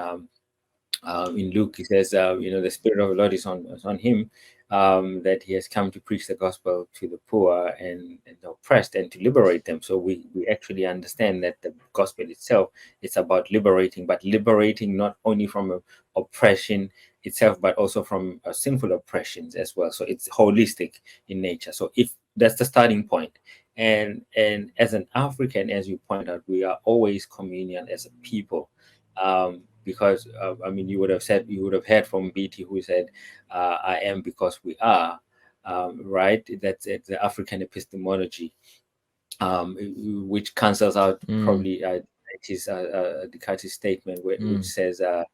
In Luke, he says, the Spirit of the Lord is on him, that he has come to preach the gospel to the poor and the oppressed and to liberate them. So we actually understand that the gospel itself is about liberating, but liberating not only from oppression itself, but also from sinful oppressions as well. So it's holistic in nature. So if that's the starting point, and as an African, as you point out, we are always communal as a people, because I mean, you would have heard from BT who said, "I am because we are," right? That's it, the African epistemology, which cancels out
Mm,
probably Descartes' statement, which
mm,
says, "I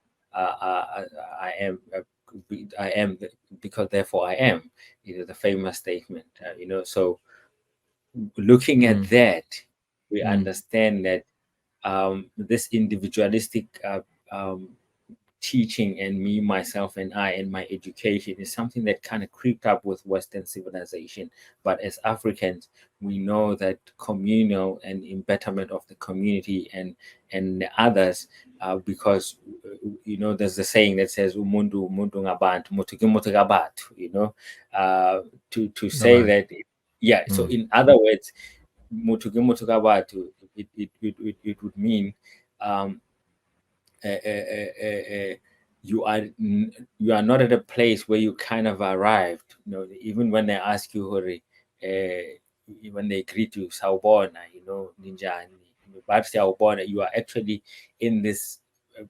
am." I am because therefore I am. The famous statement. So looking at
mm,
that, we
mm.
understand that this individualistic um, teaching and me, myself, and I, and my education is something that kind of creeped up with Western civilization. But as Africans, we know that communal and embetterment of the community and the others, because there's the saying that says "Umundu umundu ngabantu, mutu ki mutu ngabantu," to say
Nabat.
that, yeah. So
Mm,
in other words, mutu ki mutu ngabantu, it would mean um, uh, you are you are not at a place where you kind of arrived. Even when they ask you, Hori, when they greet you, Sawubona, Ninja, but Sawubona, you are actually in this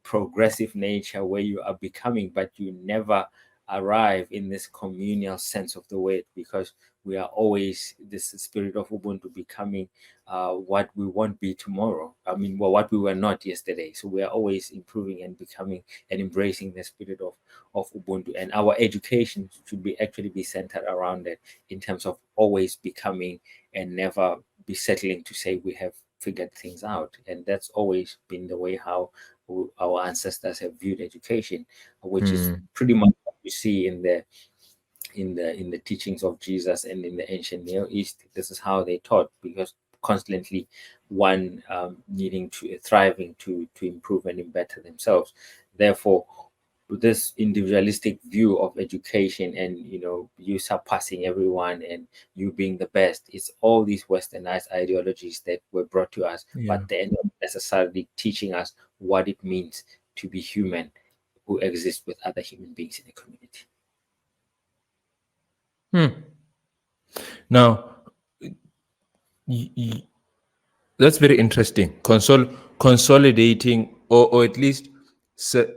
progressive nature where you are becoming, but you never arrive in this communal sense of the word, because we are always this spirit of Ubuntu becoming what we won't be tomorrow. I mean, well, what we were not yesterday. So we are always improving and becoming and embracing the spirit of Ubuntu. And our education should be actually be centered around that, in terms of always becoming and never be settling to say we have figured things out. And that's always been the way how our ancestors have viewed education, which is
mm,
pretty much what we see in the teachings of Jesus and in the ancient Near East. This is how they taught, because constantly one needing to thriving to improve and better themselves. Therefore, this individualistic view of education, and you surpassing everyone and you being the best, it's all these westernized ideologies that were brought to us, but
yeah.
they're not necessarily teaching us what it means to be human, who exist with other human beings in a community.
Hmm. Now, y- y- that's very interesting. Consolidating, or at least, se-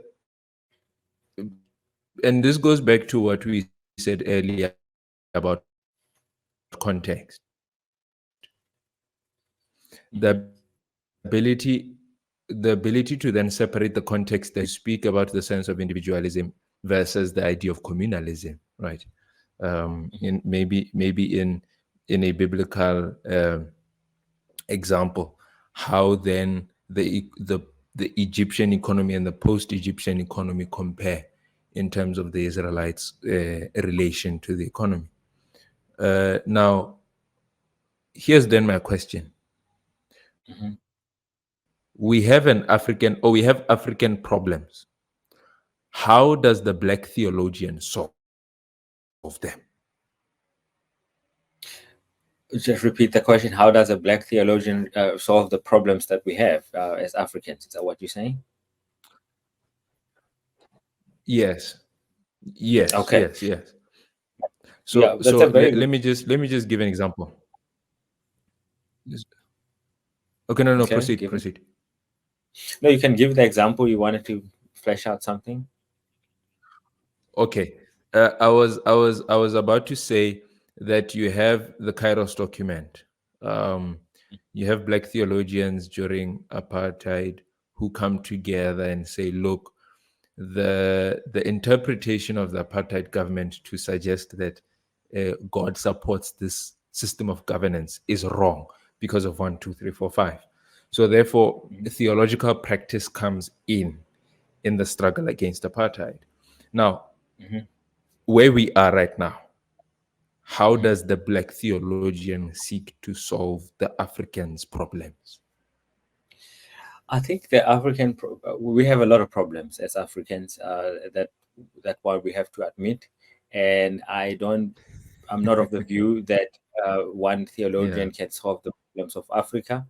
and this goes back to what we said earlier about context.
Mhm.
The ability to then separate the context that you speak about the sense of individualism versus the idea of communalism, right? In maybe in a biblical example, how then the Egyptian economy and the post-Egyptian economy compare in terms of the Israelites' relation to the economy. Now, here's then my question:
Mhm.
we have African problems. How does the Black theologian solve them?
Just repeat the question. How does a black theologian solve the problems that we have as Africans? Is that what you're saying?
Yes, yes,
Okay.
yes, yes.
Yeah,
So
that's a very
let
good.
me just give an example. Yes. Okay, no,
Okay,
proceed,
give it.
proceed.
No, you can give the example you wanted to flesh out something?
Okay. I was about to say that you have the Kairos document. Um, you have black theologians during apartheid who come together and say, look, the interpretation of the apartheid government to suggest that God supports this system of governance is wrong because of 1, 2, 3, 4, 5. So therefore,
Mhm.
theological practice comes in the struggle against apartheid. Now,
Mhm.
where we are right now, how
Mhm.
does the black theologian seek to solve the African's problems?
I think the we have a lot of problems as Africans. That's why we have to admit. And I'm not of the view that one
Yeah.
theologian can solve the problems of Africa,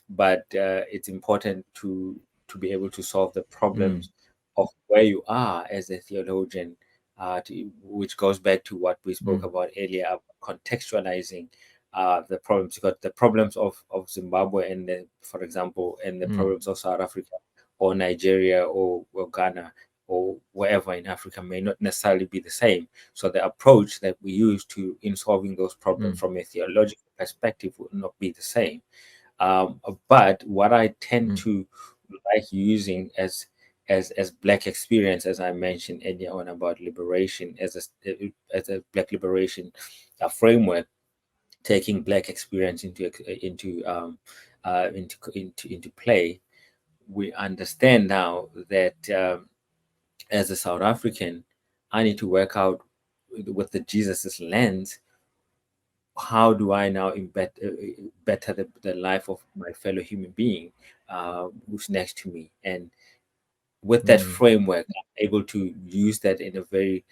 but it's important to be able to solve the
Mm,
problems of where you are as a theologian, which goes back to what we spoke
mm,
about earlier, about contextualizing the problems. You got the problems of Zimbabwe and for example, and the
mm,
problems of South Africa or Nigeria or Ghana or wherever in Africa may not necessarily be the same. So the approach that we use to in solving those problems
mm,
from a theological perspective will not be the same. But what I tend
mm,
to like using as black experience, as I mentioned earlier on about liberation as a black liberation framework, taking black experience into play, we understand now that as a South African, I need to work out with the Jesus's lens. How do I now better the life of my fellow human being who's next to me? And with that
mm,
framework, I'm able to use that in a very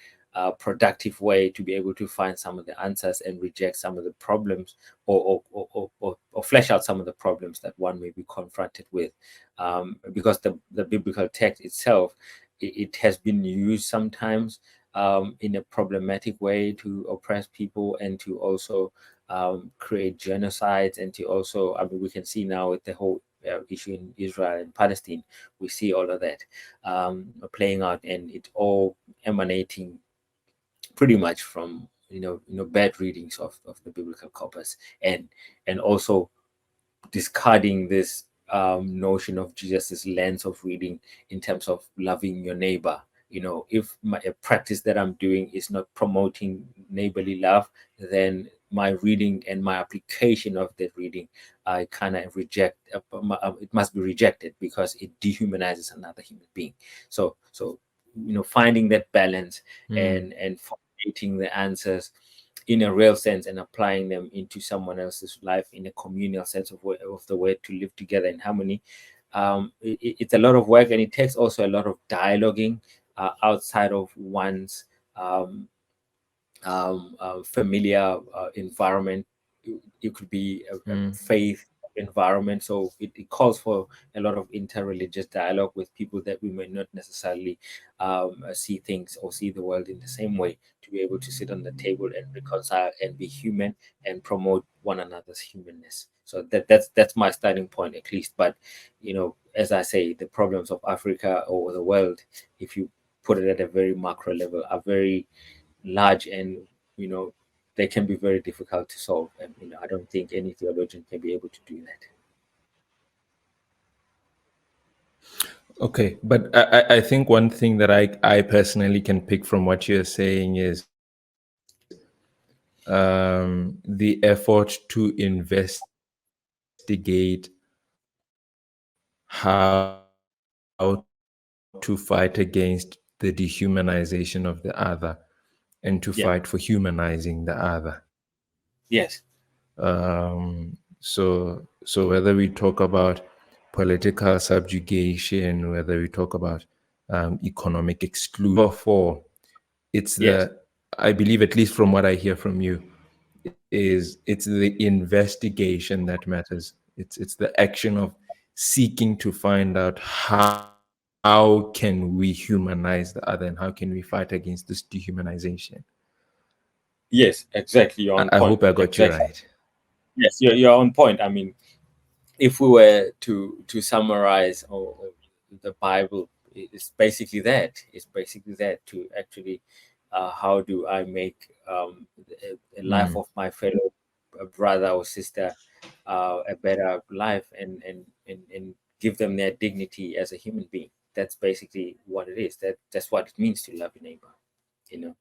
productive way to be able to find some of the answers and reject some of the problems or flesh out some of the problems that one may be confronted with. Because the biblical text itself, it has been used sometimes in a problematic way to oppress people and to also create genocides and to also, I mean, we can see now with the whole issue in Israel and Palestine, we see all of that playing out, and it all emanating pretty much from bad readings of the biblical corpus, and also discarding this notion of Jesus's lens of reading in terms of loving your neighbor. If a practice that I'm doing is not promoting neighborly love, then my reading and my application of that reading, I kind of reject. It must be rejected because it dehumanizes another human being. So finding that balance
mm,
and formulating the answers in a real sense and applying them into someone else's life in a communal sense of the way to live together in harmony. It's a lot of work, and it takes also a lot of dialoguing outside of one's um, familiar environment. It could be a
mm,
faith environment, so it calls for a lot of interreligious dialogue with people that we may not necessarily see things or see the world in the same way, to be able to sit on the table and reconcile and be human and promote one another's humanness. So that's my starting point, at least. But as I say, the problems of Africa or the world, if you put it at a very macro level, are very large, and you know they can be very difficult to solve, and I don't think any theologian can be able to do that.
Okay, but I think one thing that I personally can pick from what you're saying is the effort to investigate how to fight against the dehumanization of the other and to fight for
Yeah.
humanizing the other.
Yes.
So whether we talk about political subjugation, whether we talk about economic exclusion, for it's
Yes.
the I believe, at least from what I hear from you, is it's the investigation that matters. It's the action of seeking to find out how can we humanize the other and how can we fight against this dehumanization.
Yes, exactly. You're on
I
point.
hope I got you
Exactly.
right.
Yes, you're on point. I mean, if we were to summarize or the Bible it's basically that. It's basically that to actually, how do I make a life of my fellow brother or sister a better life, and give them their dignity as a human being. That's basically what it is. That's what it means to love your neighbor, you know.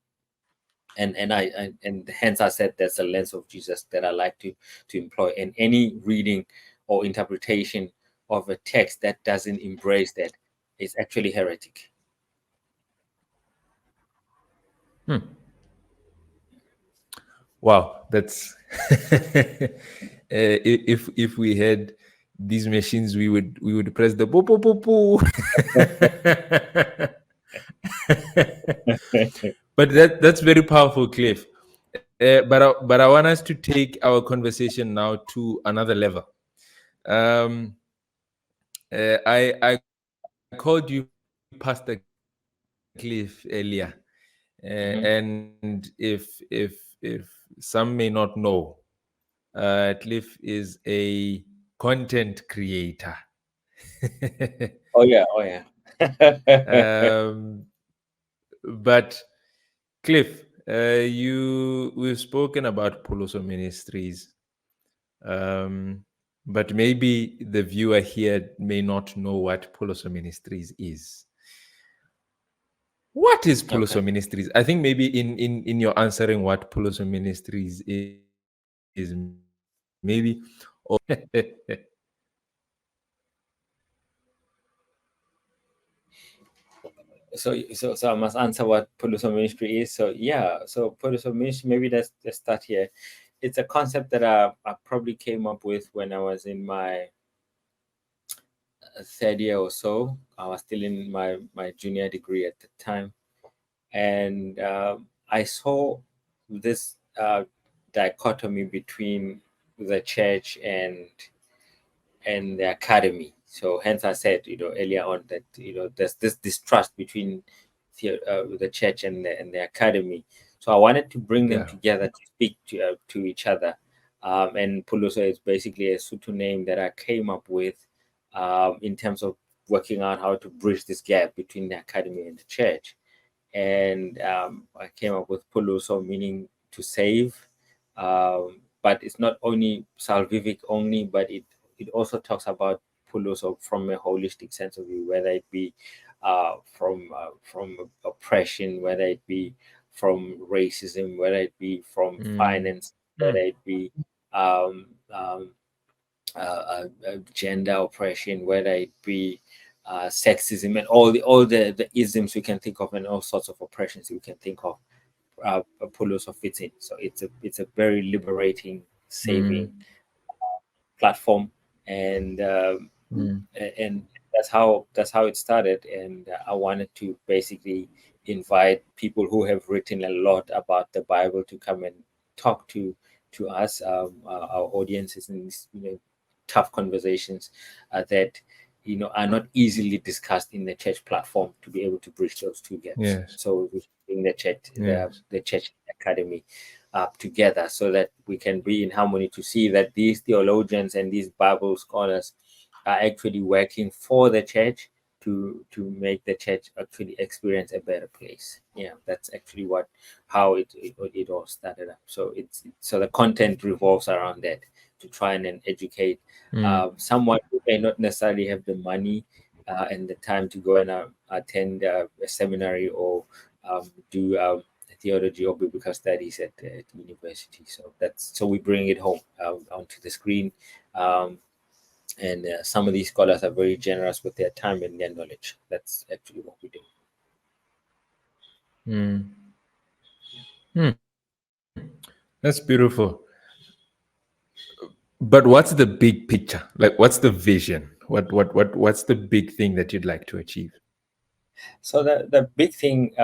And hence I said that's the lens of Jesus that I like to employ. And any reading or interpretation of a text that doesn't embrace that is actually heretic.
Wow, that's if we had these machines, we would press the poo poo poo poo. But that's very powerful, Cliff. But I want us to take our conversation now to another level. Um, I called you Pastor Cliff earlier, and if some may not know, Cliff is a content creator.
Oh yeah, oh yeah.
But Cliff, we've spoken about Pholoso Ministries, but maybe the viewer here may not know what Pholoso Ministries is. What is Pholoso
Okay.
Ministries? I think maybe in your answering what Pholoso Ministries is maybe, or
So I must answer what Pholoso ministry is. So yeah, so Pholoso ministry, maybe let's start here. It's a concept that I probably came up with when I was in my third year or so. I was still in my junior degree at the time, and I saw this dichotomy between the church and the academy. So hence I said, earlier on that there's this distrust between the church and the academy. So I wanted to bring them
yeah,
together to speak to each other. And Pholoso is basically a Sutu name that I came up with in terms of working out how to bridge this gap between the academy and the church. And I came up with Pholoso, meaning to save. But it's not only salvific only, but it also talks about Pholoso from a holistic sense of view, whether it be from oppression, whether it be from racism, whether it be from
mm,
finance, whether it be um, um, gender oppression, whether it be sexism, and all the isms we can think of, and all sorts of oppressions we can think of. Pholoso fits in. So it's a very liberating, saving
mm,
platform, and
mm,
and that's how it started. And I wanted to basically invite people who have written a lot about the Bible to come and talk to us, our audiences, in these tough conversations that are not easily discussed in the church platform, to be able to bridge those two gaps.
yes,
So we bring the church
yes,
the church academy together, so that we can be in harmony, to see that these theologians and these Bible scholars are actually working for the church to make the church actually experience a better place. Yeah, that's actually how it all started up. So so the content revolves around that, to try and educate
mm,
someone who may not necessarily have the money and the time to go and attend a seminary, or do theology or biblical studies at university. So we bring it home onto the screen. And some of these scholars are very generous with their time and their knowledge. That's actually what we do.
mm, mm. That's beautiful. But what's the big picture? Like, what's the vision? What's the big thing that you'd like to achieve?
So the big thing,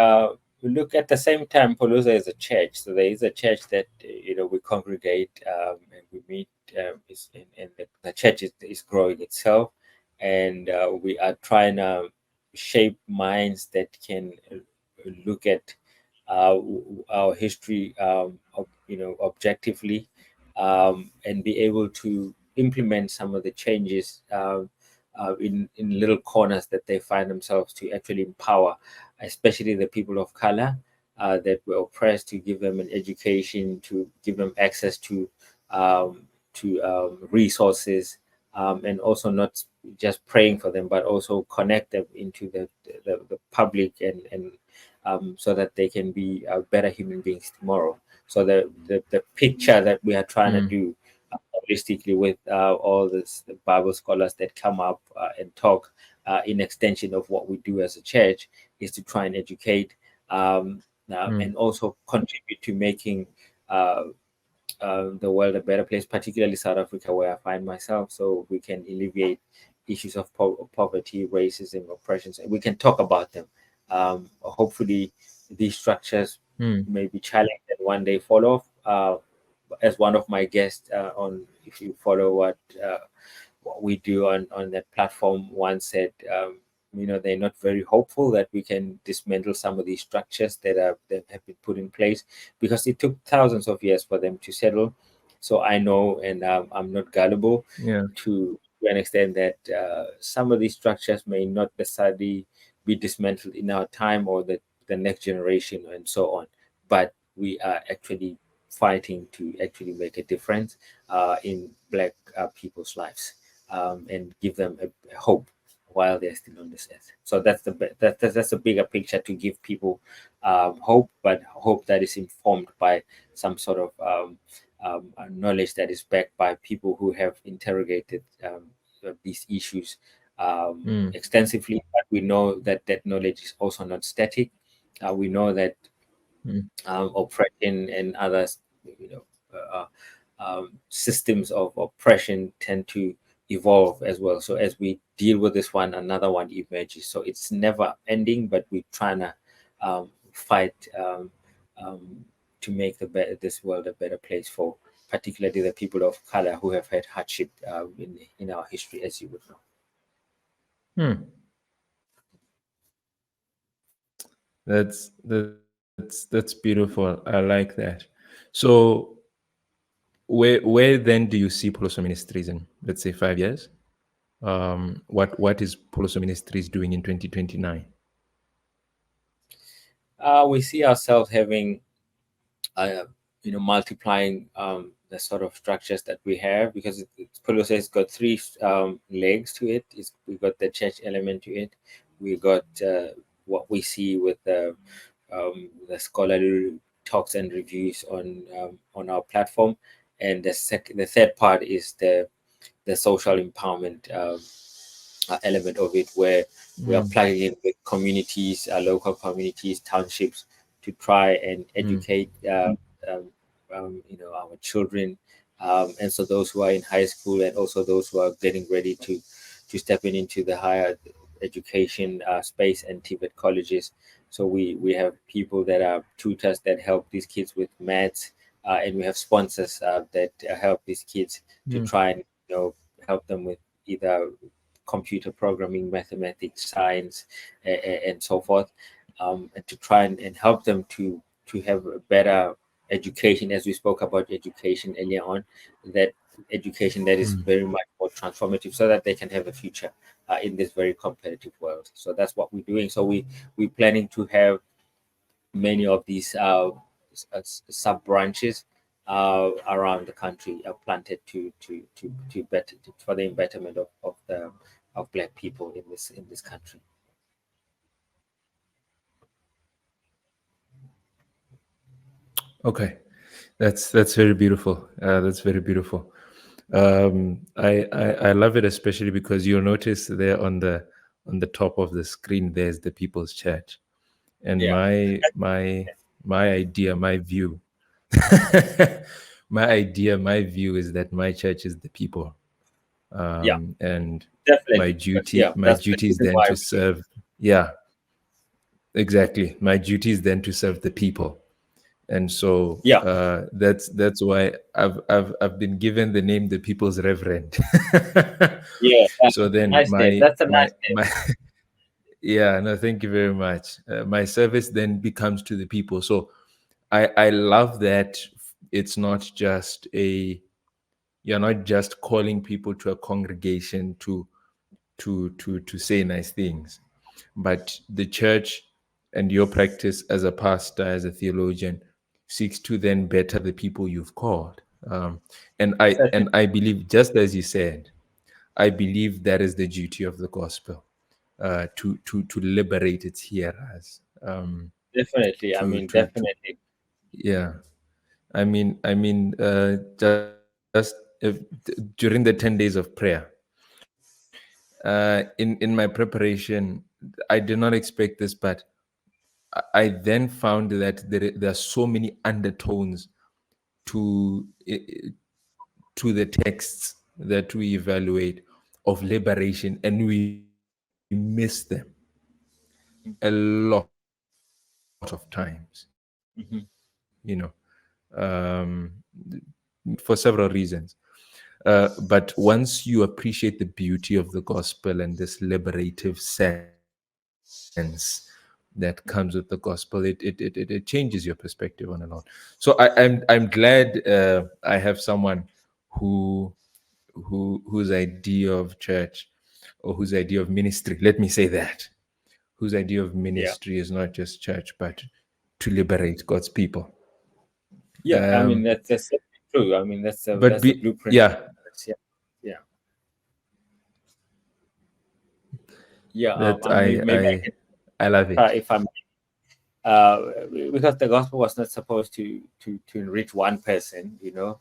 we look at the same time, Pholoso is a church. So there is a church that we congregate and we meet. And the church is growing itself, and we are trying to shape minds that can look at our history, objectively, and be able to implement some of the changes in little corners that they find themselves, to actually empower, especially the people of color that were oppressed, to give them an education, to give them access um, to resources, and also not just praying for them, but also connect them into the public, and so that they can be better human beings tomorrow. So the picture that we are trying to do holistically with all this the Bible scholars that come up and talk in extension of what we do as a church, is to try and educate, and also contribute to making uh, the world a better place, particularly South Africa, where I find myself, so we can alleviate issues of poverty, racism, oppressions, and we can talk about them. Hopefully, these structures may be challenged and one day fall off. As one of my guests on, if you follow what we do on that platform, once said, they're not very hopeful that we can dismantle some of these structures that have been put in place, because it took thousands of years for them to settle. So I know, and I'm not gullible
Yeah.
to an extent, that some of these structures may not necessarily be dismantled in our time, or the next generation, and so on. But we are actually fighting to actually make a difference in Black people's lives, and give them a hope while they're still on this earth. So that's a bigger picture, to give people hope, but hope that is informed by some sort of knowledge that is backed by people who have interrogated these issues extensively. But we know that that knowledge is also not static. We know that oppression and others, you know, systems of oppression tend to evolve as well. So as we deal with this one, another one emerges. So it's never ending, but we're trying to fight to make this world a better place for particularly the people of color who have had hardship in our history, as you would know.
That's beautiful. I like that. So where then do you see Pholoso Ministries in, let's say, 5 years? What is Pholoso Ministries doing in 2029?
We see ourselves having multiplying the sort of structures that we have, because Pholoso has got three legs to it. We got the church element to it. We got what we see with the scholarly talks and reviews on our platform, and the third part is the social empowerment element of it, where we are plugging in with communities, local communities, townships, to try and educate um, our children, and so those who are in high school, and also those who are getting ready to step into the higher education space and Tibet colleges. So we have people that are tutors that help these kids with maths, and we have sponsors that help these kids to try and help them with either computer programming, mathematics, science, and so forth, and to try and help them to have a better education, as we spoke about education earlier on, that education that is very much more transformative, so that they can have a future in this very competitive world. So that's what we're doing. So we're planning to have many of these sub branches around the country planted to better for the betterment of Black people in this country.
Okay, that's very beautiful. That's very beautiful. I love it, especially because you'll notice there on the top of the screen there's the People's Church, and
Yeah,
my idea, my view, my view is that my church is the people,
yeah,
and my
definitely. But
duty
yeah,
my
that's the
duty is
reason
then
why.
to serve. Yeah, exactly. My duty is then to serve the people. And so
Yeah,
that's why I've been given the name the People's Reverend.
yeah,
So then
nice name. That's a nice name.
my yeah, no, thank you very much. My service then becomes to the people. So I love that it's not just you're not just calling people to a congregation to to say nice things, but the church and your practice as a pastor, as a theologian, seeks to then better the people you've called. And
Certainly,
I believe, just as you said, I believe that is the duty of the gospel, to liberate its hearers.
definitely. I mean,
To
definitely.
Yeah, just during the 10 days of prayer, in my preparation, I did not expect this, but I then found that there are so many undertones to to the texts that we evaluate of liberation, and we miss them a lot of times, you know, um, for several reasons. But once you appreciate the beauty of the gospel and this liberative sense that comes with the gospel, it changes your perspective on it all. So I'm glad I have someone who whose idea of church, or whose idea of ministry, let me say that, whose idea of
Yeah.
ministry is not just church, but to liberate God's people.
Yeah. I mean,
Um,
that's true. I mean,
but
that's a
be
blueprint.
Yeah,
Yeah. Yeah. Yeah.
that
I mean, maybe I can
I love
try
it.
if I'm uh, because the gospel was not supposed to enrich one person, you know.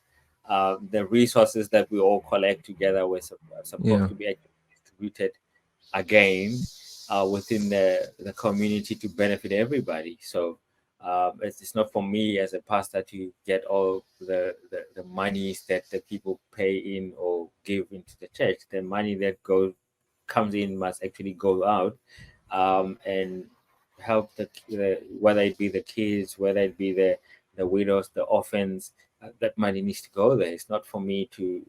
The resources that we all collect together were supposed
Yeah,
to be actually distributed again within the community to benefit everybody. So it's not for me as a pastor to get all the monies that the people pay in or give into the church. The money that comes in must actually go out and help the whether it be the kids, whether it be the widows, the orphans. That money needs to go there. It's not for me to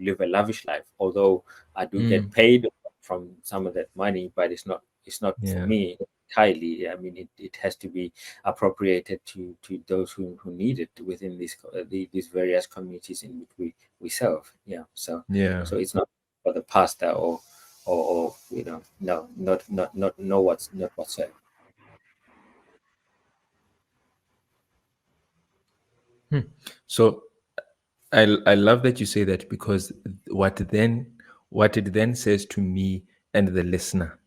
live a lavish life. Although I do get
mm,
paid from some of that money, but it's not for
yeah,
me entirely. I mean, it has to be appropriated to those who need it within these various communities in which we serve. Yeah.
yeah.
So it's not for the pastor or no, not no what's not whatsoever.
Hmm. So I love that you say that, because what it then says to me and the listener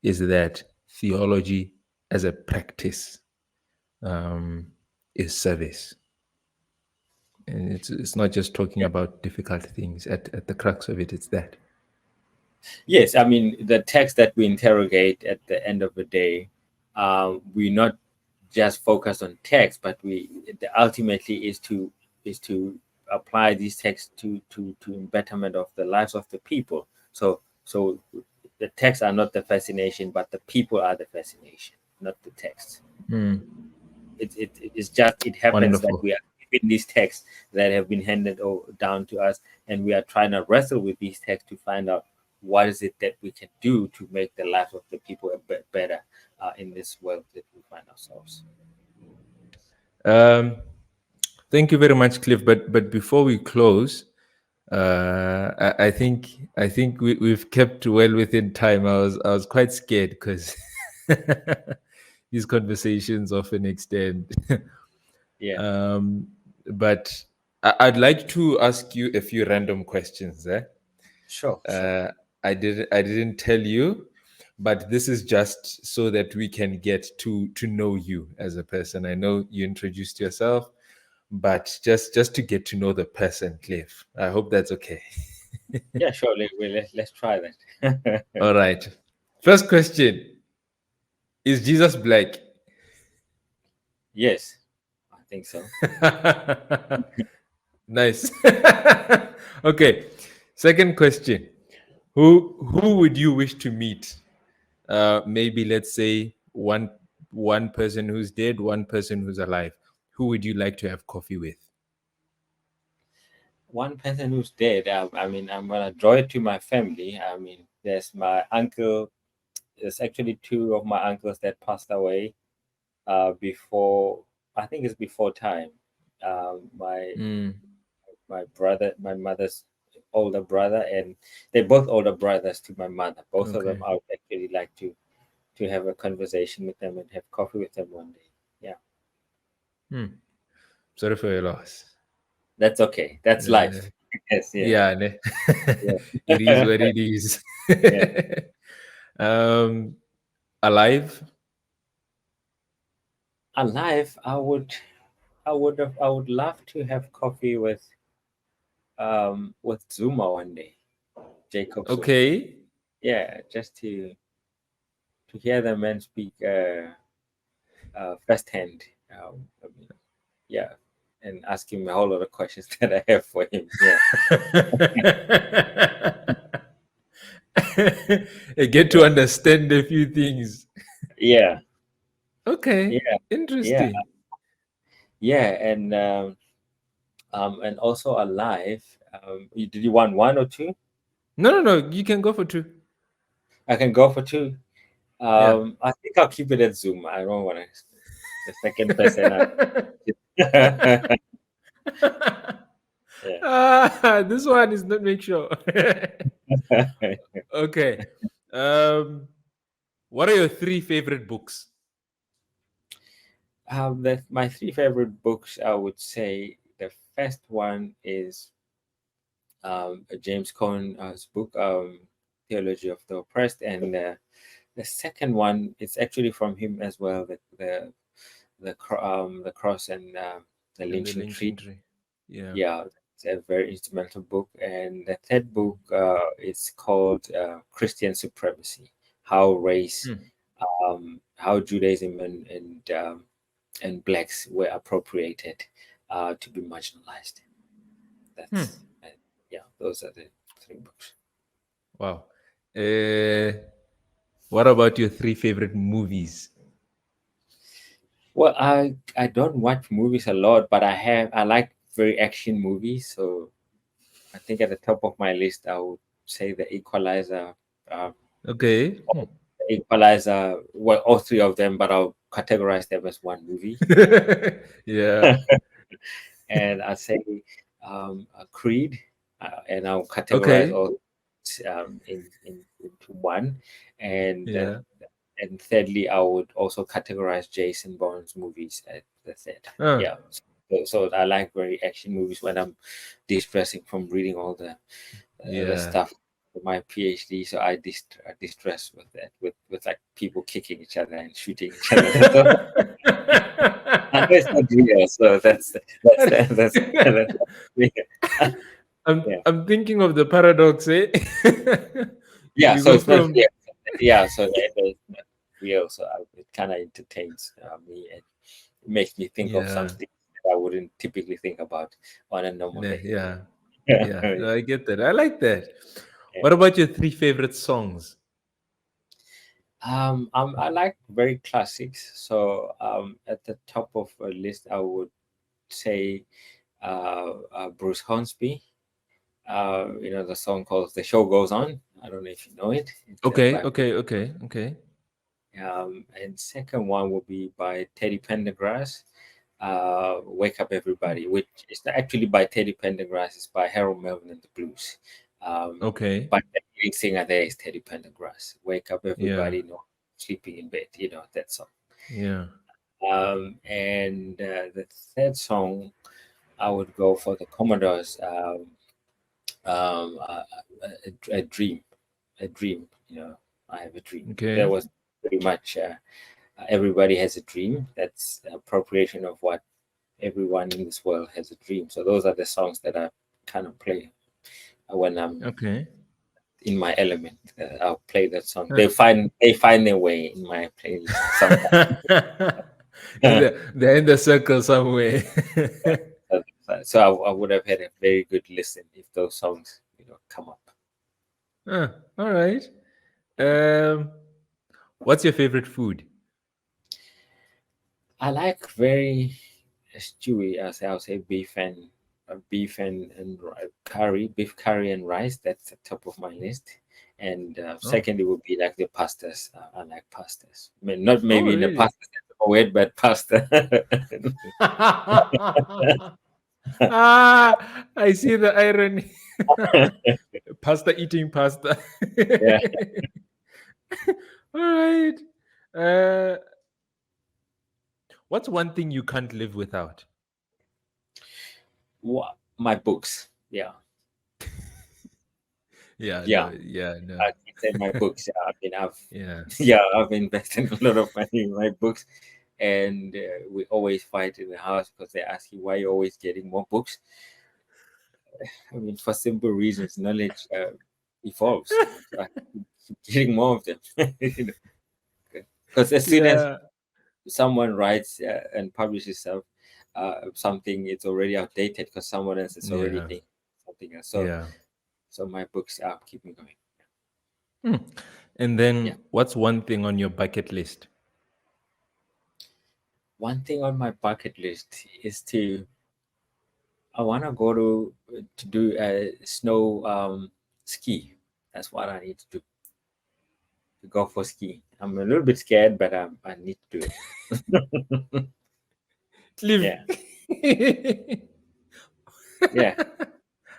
is that theology as a practice, um, is service, and it's not just talking about difficult things. At the crux of it, it's that.
Yes, I mean the text that we interrogate at the end of the day, we not just focus on text, but ultimately is to apply these texts to betterment of the lives of the people. So the texts are not the fascination, but the people are the fascination, not the text.
Hmm.
It's just it happens that
Wonderful.
we are given these texts that have been handed down to us, and we are trying to wrestle with these texts to find out what is it that we can do to make the life of the people a bit better in this world that we find ourselves.
Um, Thank you very much, Cliff. But before we close, I think we've kept well within time. I was quite scared, because these conversations often extend.
Yeah,
um, but I'd like to ask you a few random questions.
sure, sure.
Uh, I didn't tell you, but this is just so that we can get to know you as a person. I know you introduced yourself, but just to get to know the person, Cliff. I hope that's okay.
Yeah, sure. Let's try that.
All right. First question: is Jesus black?
Yes, I think so.
Nice. Okay. Second question: who would you wish to meet? Maybe, let's say, one person who's dead, one person who's alive. Who would you like to have coffee with?
One person who's dead. I mean, I'm gonna draw it to my family. I mean, there's my uncle. There's actually two of my uncles that passed away before. I think it's before time. My
Mm,
my brother, my mother's older brother, and they're both older brothers to my mother. Both of them,
Okay.
I would actually like to have a conversation with them and have coffee with them one day. Yeah,
Hmm. Sorry for your loss.
that's okay. That's
Uh,
life. Yes, yeah,
yeah, ne? It is
yeah,
what it is.
yeah.
um, alive?
Alive, I would love to have coffee with Zuma one day, Jacob Zuma.
Okay.
Yeah, just to hear the man speak firsthand. I mean, yeah, and ask him a whole lot of questions that I have for him. Yeah,
I get to
yeah,
understand a few things.
yeah,
Okay.
yeah, yeah,
Interesting.
yeah, and also alive. Did you want one or two?
No, no, no. You can go for two.
I can go for two.
Yeah.
I think I'll keep it at Zoom. I don't want to. The second person. Yeah.
This one is not make sure. Okay. Um, what are your three favorite books?
My three favorite books, I would say the first one is James Cohen's book, Theology of the Oppressed, and the second one is actually from him as well, the cross and the
And the
lynching tree.
lynching tree. Yeah.
Yeah, it's a very instrumental book. And the third book is called Christian Supremacy: How Race,
Hmm.
how Judaism and blacks were appropriated to be marginalized.
Hmm.
That's yeah, those are the three books.
Wow. Uh, what about your three favorite movies?
Well, I don't watch movies a lot, but I like very action movies. So I think at the top of my list, I would say The Equalizer. Um,
Okay. Hmm.
Equalizer, well, all three of them, but I'll categorize them as one movie.
Yeah.
And I'd say Creed, and I'll categorize
Okay.
all into one. And
Yeah.
and thirdly, I would also categorize Jason Bourne's movies at the third.
Ah,
Yeah. So I like very action movies when I'm de-stressing from reading all the
yeah.
stuff for my PhD. So I distress with that, with like people kicking each other and shooting each other. I know it's not real, so that's yeah,
I'm thinking of the paradox, eh?
yeah.
You
So
go
it's not
from
real. Yeah, so it's not real. So it kind of entertains me and makes me think of
yeah,
something that I wouldn't typically think about on a normal day.
yeah, yeah.
Yeah.
No, I get that. I like that. What about your three favorite songs?
I like very classics. So at the top of a list, I would say Bruce Hornsby. The song called "The Show Goes On." I don't know if you know it. It's
Okay,
by
okay, okay, okay.
and second one will be by Teddy Pendergrass. "Wake Up Everybody," which is not actually by Teddy Pendergrass. It's by Harold Melvin and the Blues.
Okay.
But the lead singer there is Teddy Pendergrass. "Wake Up
Yeah,
Everybody," no sleeping in bed. That song.
yeah.
And the third song, I would go for the Commodores. Um, uh, a dream, a dream. I have a dream. That
Okay.
was pretty much everybody has a dream. That's appropriation of what everyone in this world has a dream. So those are the songs that I kind of play when I'm
Okay.
in my element. I'll play that song.
Huh.
They find their way in my playlist sometimes.
They're in the circle somewhere.
So I would have had a very good listen if those songs come up.
All right. Um, what's your favorite food?
I like very stewy. I'll say beef curry and rice. That's the top of my list. And
Oh,
secondly would be like the pastas. I like pastas. I mean, not
oh,
maybe in the
really?
pasta word, but pasta.
I see the irony. Pasta eating pasta.
Yeah.
All right. Uh, what's one thing you can't live without?
My books. Yeah.
Yeah,
Yeah.
no, yeah, no.
I can say my books. I mean, I've
Yeah.
yeah, I've invested a lot of money in my books, and we always fight in the house because they ask you why you're always getting more books. I mean, for simple reasons, knowledge evolves. So I keep getting more of them. You know, because as soon as
Yeah.
someone writes and publishes something, it's already outdated because someone else is already
Yeah.
thinking something else.
Yeah.
So my books keep me going.
Hmm. And
Yeah.
then what's one thing on your bucket list?
One thing on my bucket list is I want to go to do a snow ski. That's what I need to go for ski. I'm a little bit scared, but I need to do it.
Live.
Yeah, yeah,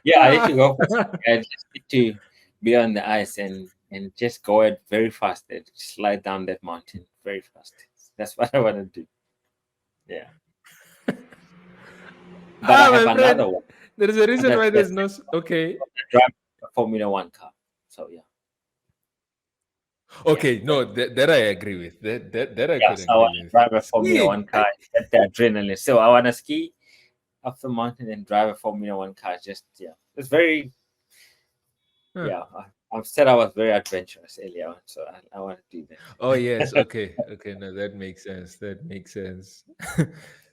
yeah. I need to go for ski. I just need to be on the ice and just go it very fast and slide down that mountain very fast. That's what I want to do. Yeah, but I have
My friend.
another one.
There is a reason
That
why
that's
there's no. Okay.
drive a Formula One car. So yeah,
Okay. No, that I agree with. That I
yeah.
could
So I want
agree
to
with.
drive a Formula
Skiing.
One car, get the adrenaline. So I want to ski up the mountain and drive a Formula One car. Just yeah, it's very
Huh.
yeah. I've said I was very adventurous earlier on, so I want to do
Oh
that.
yes. Okay. Okay. No, that makes sense. That makes sense.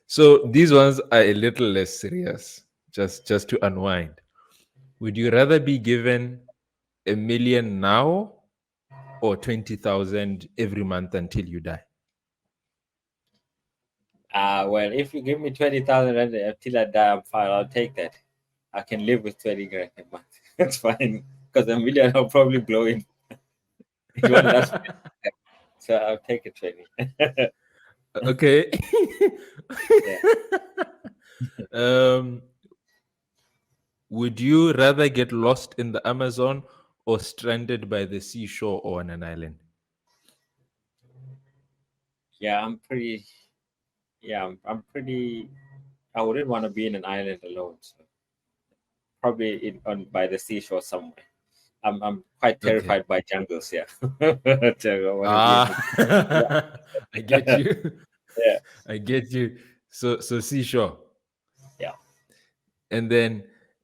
So these ones are a little less serious. Just to unwind. Would you rather be given 1 million now or 20,000 every month until you die?
Well, if you give me 20,000 until I die, I'm fine. I'll take that. I can live with 20 grand a month. It's fine because 1 million I'll probably blow in. It won't last. So I'll take a 20.
Okay.
Yeah.
um, would you rather get lost in the Amazon or stranded by the seashore or on an island?
Yeah, I'm pretty. Yeah, I'm pretty. I wouldn't want to be in an island alone. So probably on by the seashore somewhere. I'm quite
Okay.
terrified by jungles. Yeah, so I want to be in
Ah,
the
I get you.
yeah,
I get you. So seashore.
yeah.
And then,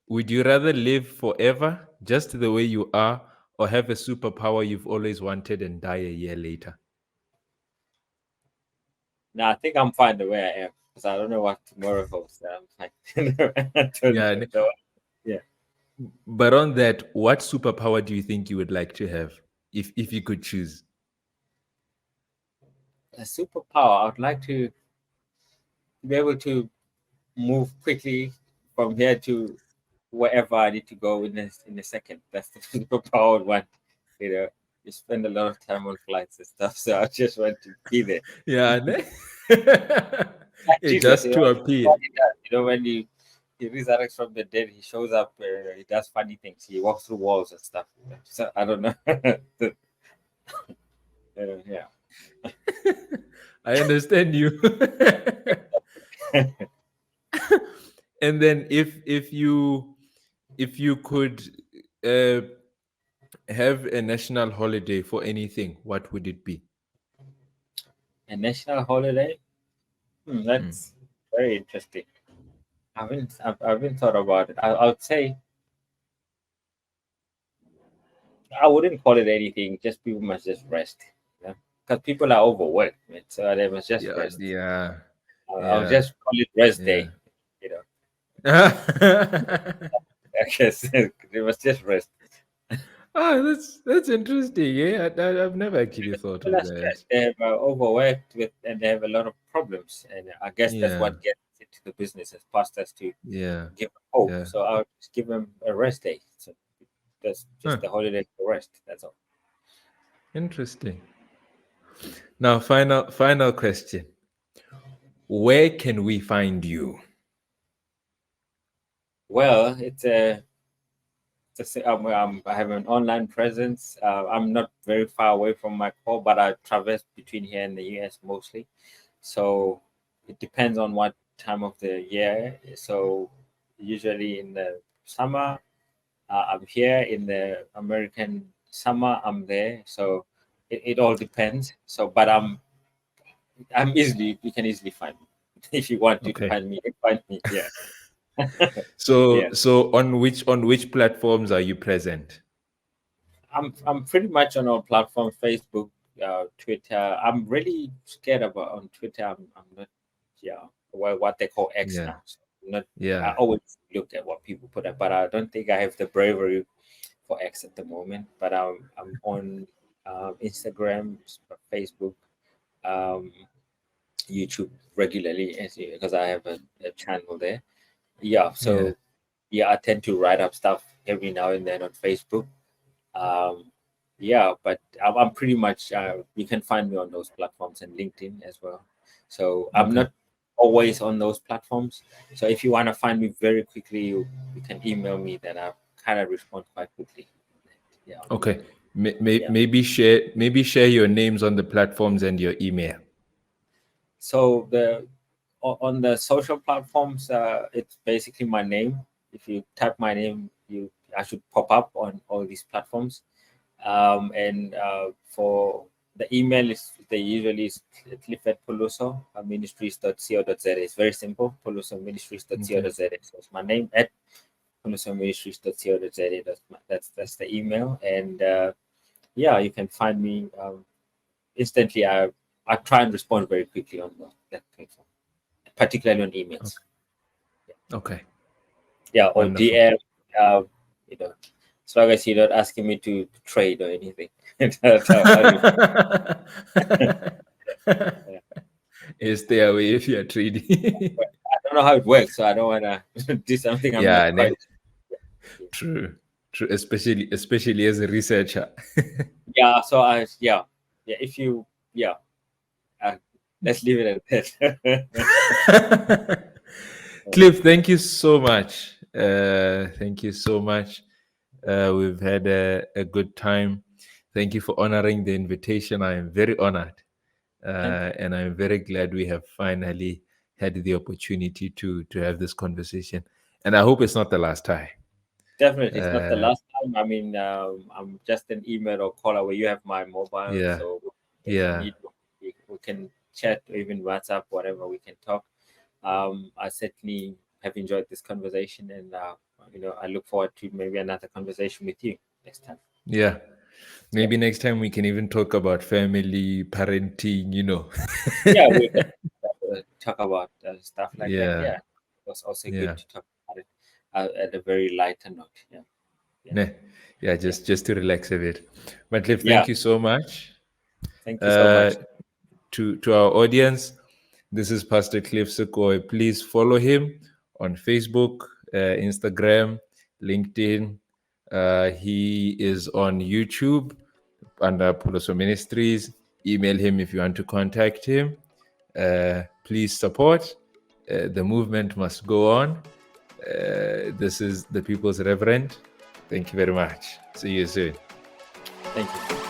would you rather live forever just the way you are, or have a superpower you've always wanted and die a year later?
Now I think I'm fine the way I am because I don't know what tomorrow holds. I'm fine. I don't
Yeah.
know. So, yeah,
But on that, what superpower do you think you would like to have if you could choose?
a superpower. I'd like to be able to move quickly from here to wherever I need to go in a second. That's the superpower I would want. You know, you spend a lot of time on flights and stuff, so I just want to be there.
Yeah.
Like
Yeah,
Jesus,
just to appear.
what he does, when he resurrects from the dead, he shows up, he does funny things, he walks through walls and stuff. So I don't know. Yeah.
I understand you. And then if you could uh, have a national holiday for anything, what would it be?
A national holiday?
Hmm.
That's very interesting. I haven't thought about it. I would say I wouldn't call it anything. Just people must just rest. Yeah, because people are overworked, man, so they must just
Yeah,
rest.
yeah,
I'll
yeah,
just call it rest
yeah.
day. You know, I guess they must just rest.
Oh, that's interesting. Yeah, I've never actually thought
People
of
are
that.
stressed. They have overworked with, and they have a lot of problems. And I guess that's
Yeah,
what gets into the business as pastors to
yeah,
give them hope.
yeah.
So I'll just give them a rest day. So that's
Huh.
just the holiday for rest. That's all.
Interesting. Now, final question. Where can we find you?
Well, I have an online presence. I'm not very far away from my core, but I traverse between here and the US mostly. So it depends on what time of the year. So usually in the summer, I'm here. In the American summer, I'm there. So it all depends. So, but you can easily find me if you want to
Okay.
find me. Find me. Yeah.
So
Yeah.
so on which platforms are you present?
I'm pretty much on all platforms, Facebook, Twitter. I'm really scared about on Twitter. I'm not, yeah, what they call X
Yeah.
now. So I'm not. I
Yeah.
always look at what people put up, but I don't think I have the bravery for X at the moment. But I'm on Instagram, Facebook, um, YouTube regularly because I have a channel there. Yeah,
Yeah.
so yeah, I tend to write up stuff every now and then on Facebook. Um, yeah, but I'm pretty much, you can find me on those platforms and LinkedIn as well. So I'm
Okay.
not always on those platforms. So if you want to find me very quickly, you can email me, then I kind of respond quite quickly. Yeah, on
Okay.
LinkedIn. Yeah.
Maybe share your names on the platforms and your email.
So on the social platforms, it's basically my name. If you type my name, I should pop up on all these platforms. And for the email is they usually is Cliff at Pholoso ministries.co.za. It's very simple. Pholoso
Okay.
ministries.co.za. So it's my name at Pholoso ministries.co.za. That's the email. And yeah, you can find me instantly. I try and respond very quickly on that platform, particularly on emails.
Okay.
Yeah, or
Wonderful.
DM. You know, as long as you're not asking me to trade or anything. Yeah.
You stay away if you're trading.
I don't know how it works, so I don't want to do something I'm not
Yeah,
quite. Yeah,
true. True. Especially as a researcher.
yeah. So yeah. If you, yeah, uh, let's leave it at that.
Cliff, thank you so much. Thank you so much. We've had a good time. Thank you for honoring the invitation. I am very honored.
Thank you.
And I'm very glad we have finally had the opportunity to have this conversation. And I hope it's not the last time.
Definitely, it's not the
Uh,
last time. I mean, I'm just an email or call away. You have my mobile,
yeah,
so if you
yeah,
need, we can chat or even WhatsApp, whatever. We can talk. I certainly have enjoyed this conversation, and I look forward to maybe another conversation with you next time.
yeah.
Yeah,
Maybe next time we can even talk about family, parenting.
yeah, we can talk about stuff like that.
Yeah,
Yeah, it was also good
yeah.
to talk about it at a very lighter note. Yeah, yeah,
Nah, yeah,
yeah,
just to relax a bit. But Cliff,
yeah.
thank you so much.
Thank you so
Uh,
much.
to our audience, this is Pastor Cliff Sekowe. Please follow him on Facebook, Instagram, LinkedIn. He is on YouTube under Pholoso Ministries. Email him if you want to contact him. Please support. The movement must go on. This is the People's Reverend. Thank you very much. See you soon.
Thank you.